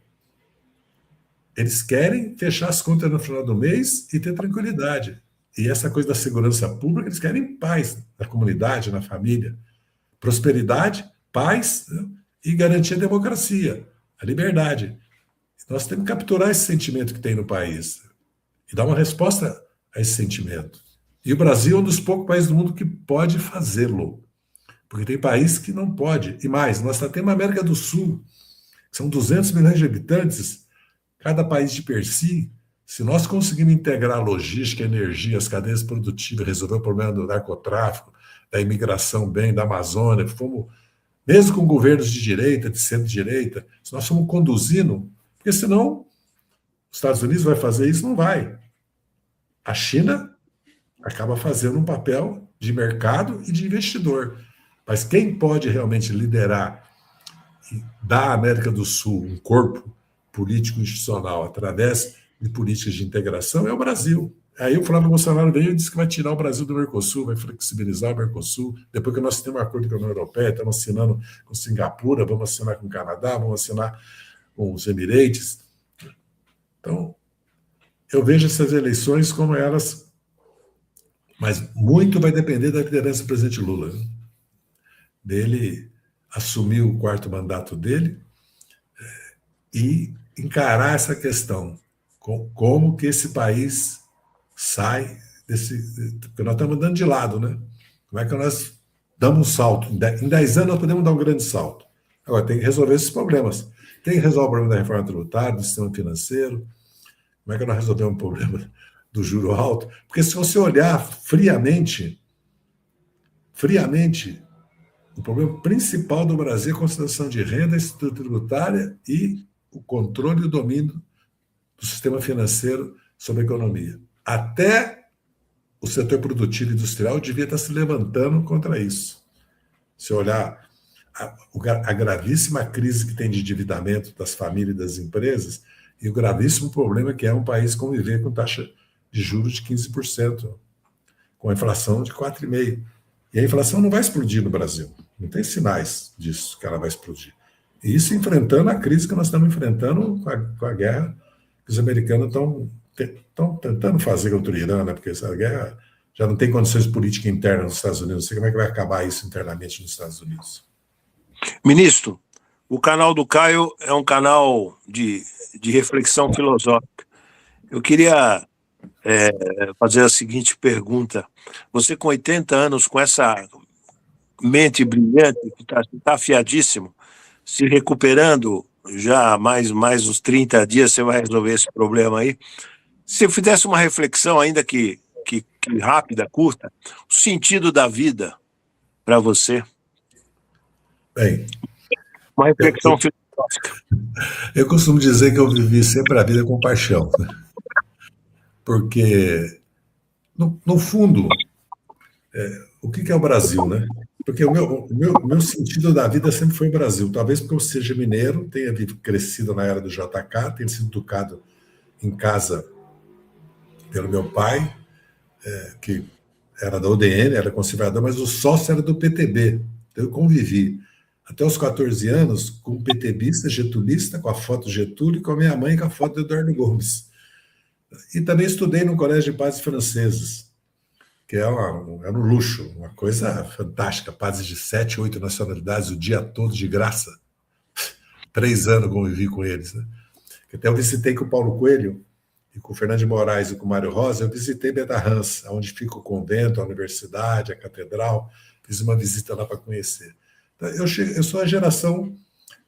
Eles querem fechar as contas no final do mês e ter tranquilidade. E essa coisa da segurança pública, eles querem paz na comunidade, na família. Prosperidade, paz, né? E garantir a democracia, a liberdade. Nós temos que capturar esse sentimento que tem no país e dar uma resposta a esse sentimento. E o Brasil é um dos poucos países do mundo que pode fazê-lo. Porque tem país que não pode. E mais, nós temos a América do Sul, que são 200 milhões de habitantes. Cada país de per si, se nós conseguirmos integrar a logística, a energia, as cadeias produtivas, resolver o problema do narcotráfico, da imigração bem, da Amazônia, mesmo com governos de direita, de centro-direita, se nós formos conduzindo, porque senão os Estados Unidos vai fazer isso, não vai. A China acaba fazendo um papel de mercado e de investidor. Mas quem pode realmente liderar e dar à América do Sul um corpo político institucional através de políticas de integração é o Brasil. Aí o Flávio Bolsonaro veio e disse que vai tirar o Brasil do Mercosul, vai flexibilizar o Mercosul, depois que nós temos um acordo com a União Europeia, estamos assinando com Singapura, vamos assinar com o Canadá, vamos assinar com os Emirates. Então, eu vejo essas eleições como elas, mas muito vai depender da liderança do presidente Lula, né? Dele assumir o 4º mandato dele e encarar essa questão, como que esse país sai desse... Porque nós estamos andando de lado, né? Como é que nós damos um salto? Em 10 anos nós podemos dar um grande salto. Agora, tem que resolver esses problemas. Quem resolve o problema da reforma tributária, do sistema financeiro? Como é que nós resolvemos o problema do juro alto? Porque se você olhar friamente, O problema principal do Brasil é a concentração de renda, a estrutura tributária e o controle e o domínio do sistema financeiro sobre a economia. Até o setor produtivo e industrial devia estar se levantando contra isso. Se olhar a gravíssima crise que tem de endividamento das famílias e das empresas e o gravíssimo problema que é um país conviver com taxa de juros de 15%, com a inflação de 4,5%. E a inflação não vai explodir no Brasil. Não tem sinais disso, que ela vai explodir. E isso enfrentando a crise que nós estamos enfrentando com a guerra que os americanos estão tentando fazer contra o Irã, né? Porque essa guerra já não tem condições políticas internas nos Estados Unidos. Não sei como é que vai acabar isso internamente nos Estados Unidos. Ministro, o canal do Caio é um canal de reflexão filosófica. Eu queria fazer a seguinte pergunta. Você com 80 anos, com essa mente brilhante, que está afiadíssimo, se recuperando já mais uns 30 dias, você vai resolver esse problema aí. Se eu fizesse uma reflexão, ainda que rápida, curta, o sentido da vida para você. Bem, uma reflexão filosófica. Eu costumo dizer que eu vivi sempre a vida com paixão. Porque, no fundo, o que é o Brasil, né? Porque o meu sentido da vida sempre foi o Brasil. Talvez porque eu seja mineiro, tenha crescido na era do JK, tenha sido educado em casa pelo meu pai, que era da UDN, era conservador, mas o sócio era do PTB. Então eu convivi até os 14 anos com um PTBista, getulista, com a foto do Getúlio, e com a minha mãe com a foto do Eduardo Gomes. E também estudei no Colégio de Padres Franceses, que era um luxo, uma coisa fantástica, padres de 7, 8 nacionalidades, o dia todo de graça. 3 anos convivi com eles, né? Até eu visitei com o Paulo Coelho, e com o Fernando de Moraes e com o Mário Rosa, eu visitei Betarrans, onde fica o convento, a universidade, a catedral, fiz uma visita lá para conhecer. Então, eu sou a geração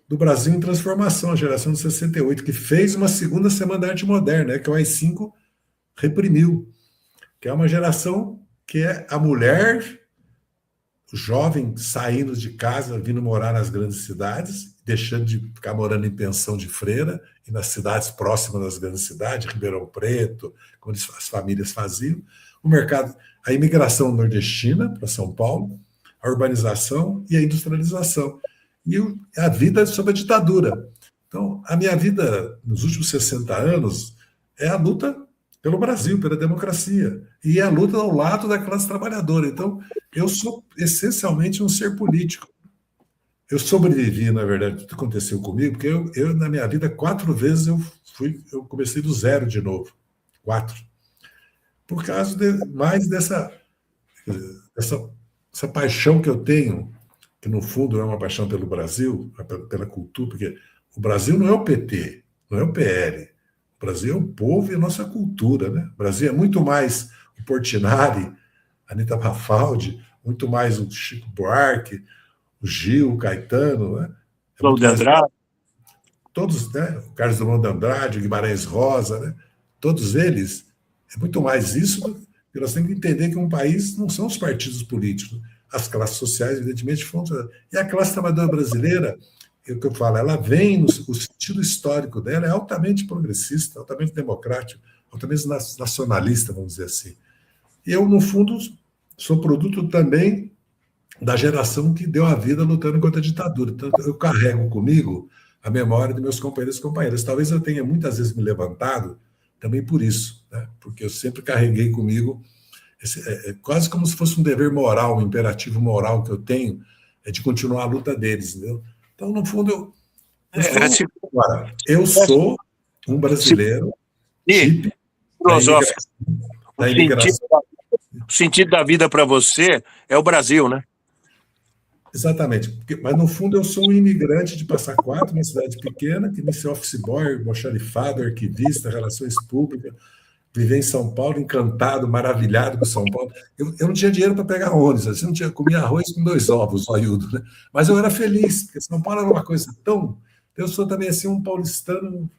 do Brasil em transformação, a geração de 68, que fez uma segunda Semana da Arte Moderna, né, que o AI-5 reprimiu, que é uma geração que é a mulher, o jovem saindo de casa, vindo morar nas grandes cidades, deixando de ficar morando em pensão de freira, e nas cidades próximas das grandes cidades, Ribeirão Preto, onde as famílias faziam, o mercado, a imigração nordestina para São Paulo, a urbanização e a industrialização. E a vida sob a ditadura. Então, a minha vida nos últimos 60 anos é a luta pelo Brasil, pela democracia, e é a luta ao lado da classe trabalhadora. Então, eu sou essencialmente um ser político. Eu sobrevivi, na verdade, tudo que aconteceu comigo, porque eu na minha vida, 4 vezes eu comecei do zero de novo. 4. Por causa mais dessa paixão que eu tenho, que no fundo é uma paixão pelo Brasil, pela cultura, porque o Brasil não é o PT, não é o PL. O Brasil é o povo e a nossa cultura, né? O Brasil é muito mais o Portinari, a Anita Mafaldi, muito mais o Chico Buarque, o Gil, o Caetano, né? Drummond de Andrade. Todos, né? O Carlos Drummond de Andrade, o Guimarães Rosa, né? Todos eles, é muito mais isso, que nós temos que entender que um país não são os partidos políticos, as classes sociais, evidentemente, e a classe trabalhadora brasileira, é o que eu falo, ela vem, o sentido histórico dela é altamente progressista, altamente democrático, altamente nacionalista, vamos dizer assim. E eu, no fundo, sou produto também da geração que deu a vida lutando contra a ditadura. Então, eu carrego comigo a memória de meus companheiros e companheiras. Talvez eu tenha muitas vezes me levantado também por isso, né? Porque eu sempre carreguei comigo, quase como se fosse um dever moral, um imperativo moral que eu tenho, de continuar a luta deles, entendeu? Então, no fundo, eu sou um brasileiro típico filosófico. da imigração. O sentido da vida para você é o Brasil, né? Exatamente. Mas, no fundo, eu sou um imigrante de Passa Quatro, uma cidade pequena, que iniciou office boy, almoxarifado, arquivista, relações públicas, vivi em São Paulo, encantado, maravilhado com São Paulo. Eu não tinha dinheiro para pegar ônibus, assim, não tinha, comia arroz com 2 ovos, zoiudo, né? Mas eu era feliz, porque São Paulo era uma coisa tão... Eu sou também assim um paulistano.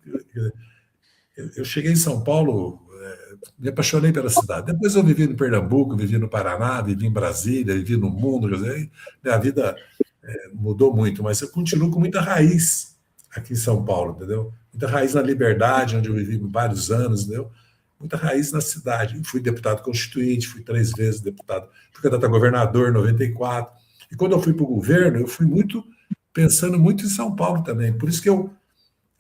Eu cheguei em São Paulo, me apaixonei pela cidade. Depois eu vivi no Pernambuco, vivi no Paraná, vivi em Brasília, vivi no mundo. Quer dizer, minha vida mudou muito, mas eu continuo com muita raiz aqui em São Paulo, entendeu? Muita raiz na Liberdade, onde eu vivi vários anos, entendeu? Muita raiz na cidade. Fui deputado constituinte, fui 3 vezes deputado, fui candidato a governador em 94. E quando eu fui para o governo, eu fui pensando muito em São Paulo também. Por isso que eu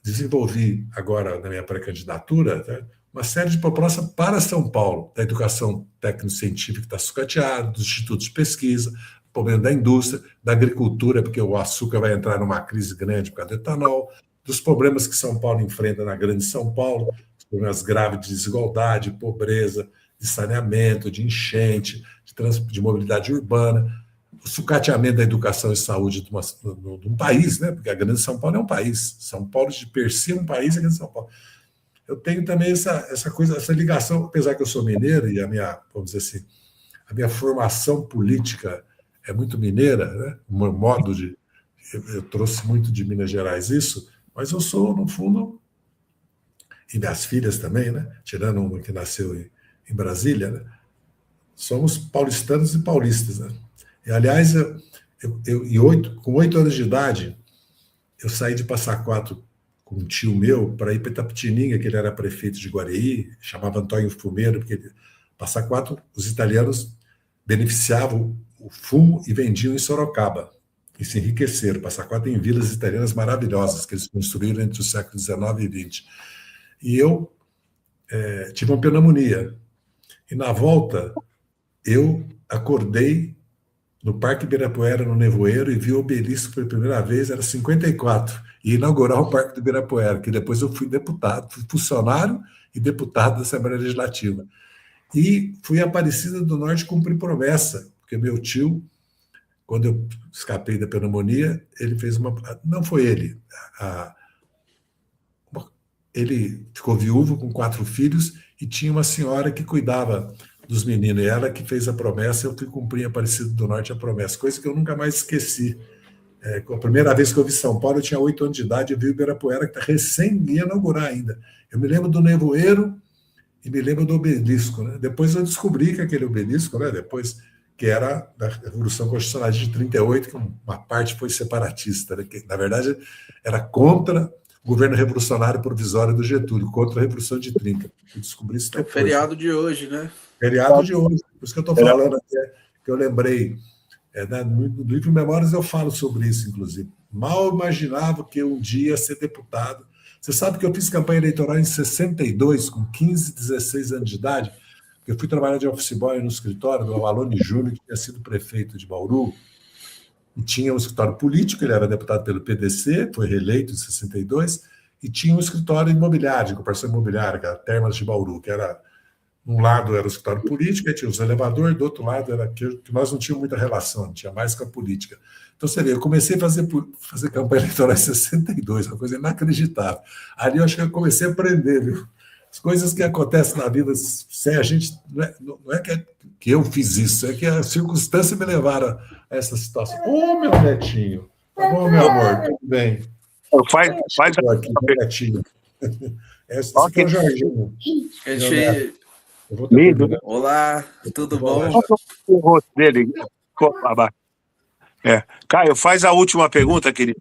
desenvolvi agora, na minha pré-candidatura, tá, uma série de propostas para São Paulo, da educação técnico-científica que está sucateada, dos institutos de pesquisa, problema da indústria, da agricultura, porque o açúcar vai entrar numa crise grande por causa do etanol, dos problemas que São Paulo enfrenta na grande São Paulo, os problemas graves de desigualdade, pobreza, de saneamento, de enchente, de mobilidade urbana, o sucateamento da educação e saúde de um país, né? Porque a grande São Paulo é um país. São Paulo de per si é um país, a grande São Paulo. Eu tenho também essa coisa, essa ligação, apesar que eu sou mineiro e vamos dizer assim, a minha formação política é muito mineira, né? O meu modo de... Eu trouxe muito de Minas Gerais isso, mas eu sou, no fundo, e minhas filhas também, né? Tirando uma que nasceu em Brasília, né? Somos paulistanos e paulistas, né? E, aliás, com 8 anos de idade, eu saí de Passa Quatro com um tio meu para ir para Itapetininga, que ele era prefeito de Guareí, chamava Antônio Fumeiro, porque Passa Quatro, os italianos beneficiavam o fumo e vendiam em Sorocaba, e se enriqueceram. Passa Quatro tem vilas italianas maravilhosas, que eles construíram entre os séculos XIX e XX. E eu tive uma pneumonia. E, na volta, eu acordei no Parque Ibirapuera, no Nevoeiro, e vi o obelisco pela primeira vez, era 54, e inaugurar o Parque do Ibirapuera, que depois eu fui deputado, fui funcionário e deputado da Assembleia Legislativa. E fui a Aparecida do Norte cumprir promessa, porque meu tio, quando eu escapei da pneumonia, ele fez uma... Não foi ele. Ele ficou viúvo com 4 filhos e tinha uma senhora que cuidava dos meninos, e ela que fez a promessa, eu fui cumprir em Aparecida do Norte a promessa, coisa que eu nunca mais esqueci. A primeira vez que eu vi São Paulo, eu tinha 8 anos de idade, eu vi o Ibirapuera, que está recém ia inaugurar ainda. Eu me lembro do Nevoeiro e me lembro do obelisco, né? Depois eu descobri que aquele obelisco, né, depois que era da Revolução Constitucional de 38, que uma parte foi separatista, né, que, na verdade, era contra o governo revolucionário provisório do Getúlio, contra a Revolução de 30. Eu descobri isso depois. É o feriado de hoje, né? Feriado de hoje. Por isso que eu estou falando até, que eu lembrei. No livro Memórias eu falo sobre isso, inclusive. Mal imaginava que um dia ia ser deputado. Você sabe que eu fiz campanha eleitoral em 62, com 15, 16 anos de idade. Eu fui trabalhar de office boy no escritório do Alone Júnior, que tinha sido prefeito de Bauru, e tinha um escritório político, ele era deputado pelo PDC, foi reeleito em 62, e tinha um escritório imobiliário, de cooperação imobiliária, que era Termas de Bauru, que era... Um lado era o escritório político, aí tinha os elevadores, do outro lado era que nós não tínhamos muita relação, tinha mais com a política. Então, você vê, eu comecei a fazer campanha eleitoral em 62, uma coisa inacreditável. Ali eu acho que eu comecei a aprender, viu? As coisas que acontecem na vida sem a gente... Não é que eu fiz isso, é que as circunstâncias me levaram a essa situação. Ô, meu netinho! Tá bom, meu amor? Tudo bem. Faz aqui, meu netinho. Esse aqui é o Jorginho. Olá, tudo bom? O rosto dele. Caio, faz a última pergunta, querido.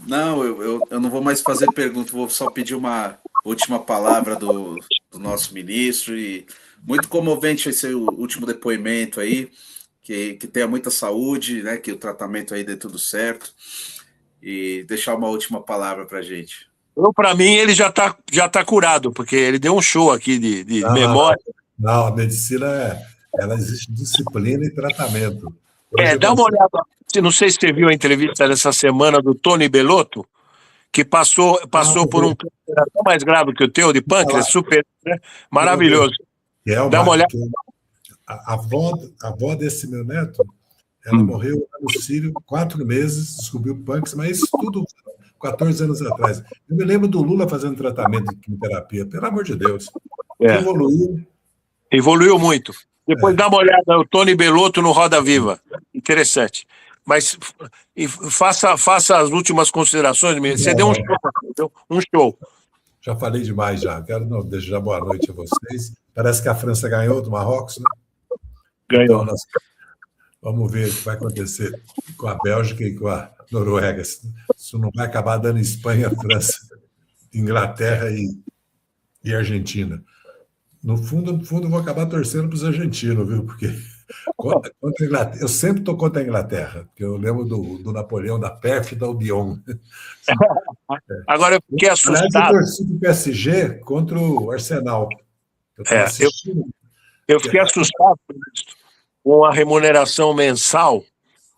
Não, eu não vou mais fazer pergunta, vou só pedir uma última palavra do nosso ministro, e muito comovente esse último depoimento aí, que tenha muita saúde, né, que o tratamento aí dê tudo certo, e deixar uma última palavra para a gente. Para mim, ele já tá curado, porque ele deu um show aqui de memória. Não, a medicina, ela existe disciplina e tratamento. Dá uma olhada. Não sei se você viu a entrevista dessa semana do Tony Bellotto, que passou por um câncer até mais grave que o teu, de pâncreas, super, né? Maravilhoso. Dá uma olhada. A avó desse meu neto, ela morreu no Sírio, 4 meses, descobriu pâncreas, mas isso tudo 14 anos atrás. Eu me lembro do Lula fazendo tratamento de quimioterapia, pelo amor de Deus. Evoluiu muito. Depois dá uma olhada, o Tony Bellotto no Roda Viva. Interessante. Mas faça as últimas considerações, menino. Você deu um show. Já falei demais já. Quero desejar boa noite a vocês. Parece que a França ganhou do Marrocos, né? Ganhou. Então, Vamos ver o que vai acontecer com a Bélgica e com a Noruega. Isso não vai acabar dando Espanha, França, Inglaterra e Argentina. No fundo, eu vou acabar torcendo para os argentinos, viu? Porque contra a Inglaterra, eu sempre estou contra a Inglaterra, porque eu lembro do Napoleão, da pérfida Albion. Agora, eu fiquei Aliás, eu assustado. torci do PSG contra o Arsenal. Eu estava assistindo. Eu fiquei assustado com a remuneração mensal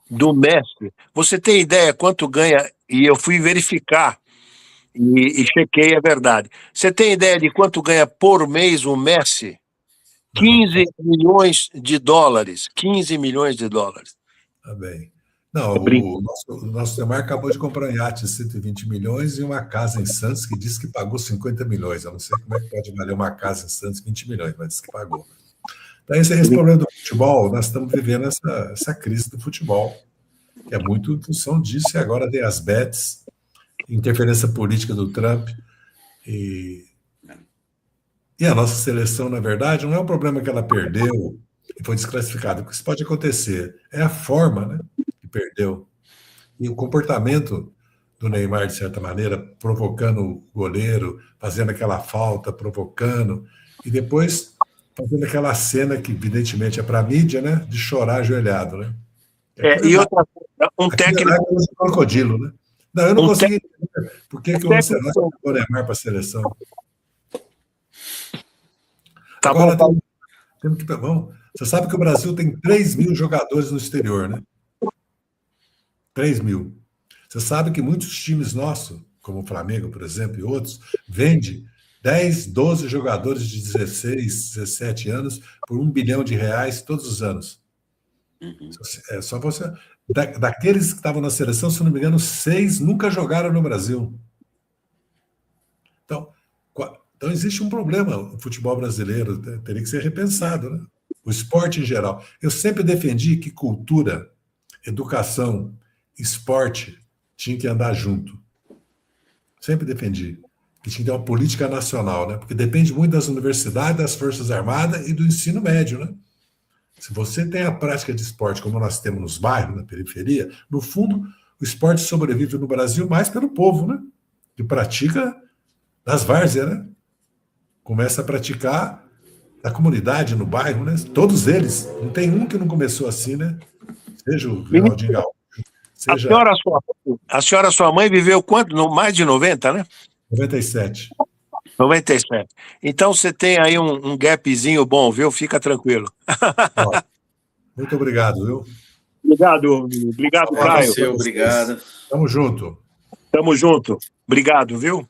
do Messi. Você tem ideia quanto ganha? E eu fui verificar e chequei, é verdade. Você tem ideia de quanto ganha por mês o Messi? 15 milhões de dólares. 15 milhões de dólares. Tá bem. Não, o nosso Neymar acabou de comprar um iate de 120 milhões e uma casa em Santos que disse que pagou 50 milhões. Eu não sei como é que pode valer uma casa em Santos 20 milhões, mas disse que pagou. Então, esse é esse problema do futebol. Nós estamos vivendo essa crise do futebol, que é muito em função disso, e agora tem as bets, interferência política do Trump. E a nossa seleção, na verdade, não é um problema que ela perdeu e foi desclassificada, porque isso pode acontecer. É a forma, né, que perdeu. E o comportamento do Neymar, de certa maneira, provocando o goleiro, fazendo aquela falta, provocando, e depois fazendo aquela cena que, evidentemente, é para a mídia, né, de chorar ajoelhado. Né? E outra coisa, um técnico... É um crocodilo, né? Não, eu não consegui entender por que o Ancelotti levou o Neymar para a seleção. Tá Agora, bom. temos que... Bom, você sabe que o Brasil tem 3 mil jogadores no exterior, né? 3 mil. Você sabe que muitos times nossos, como o Flamengo, por exemplo, e outros, vendem 10, 12 jogadores de 16, 17 anos por R$1 bilhão todos os anos. É só você... Daqueles que estavam na seleção, se não me engano, 6 nunca jogaram no Brasil. Então existe um problema no futebol brasileiro, teria que ser repensado, né? O esporte em geral. Eu sempre defendi que cultura, educação, esporte tinha que andar junto. Sempre defendi que tinha que ter uma política nacional, né? Porque depende muito das universidades, das Forças Armadas e do ensino médio, né? Se você tem a prática de esporte como nós temos nos bairros, na periferia, no fundo, o esporte sobrevive no Brasil mais pelo povo, né? Que pratica nas várzeas, né? Começa a praticar na comunidade, no bairro, né? Todos eles. Não tem um que não começou assim, né? Seja o Ronaldinho Gaúcho, seja... A senhora, sua mãe, viveu quanto? Mais de 90, né? 97. 97. Então você tem aí um gapzinho bom, viu? Fica tranquilo. Ó, muito obrigado, viu? Obrigado, Caio. Obrigado. Tamo junto. Tamo junto. Obrigado, viu?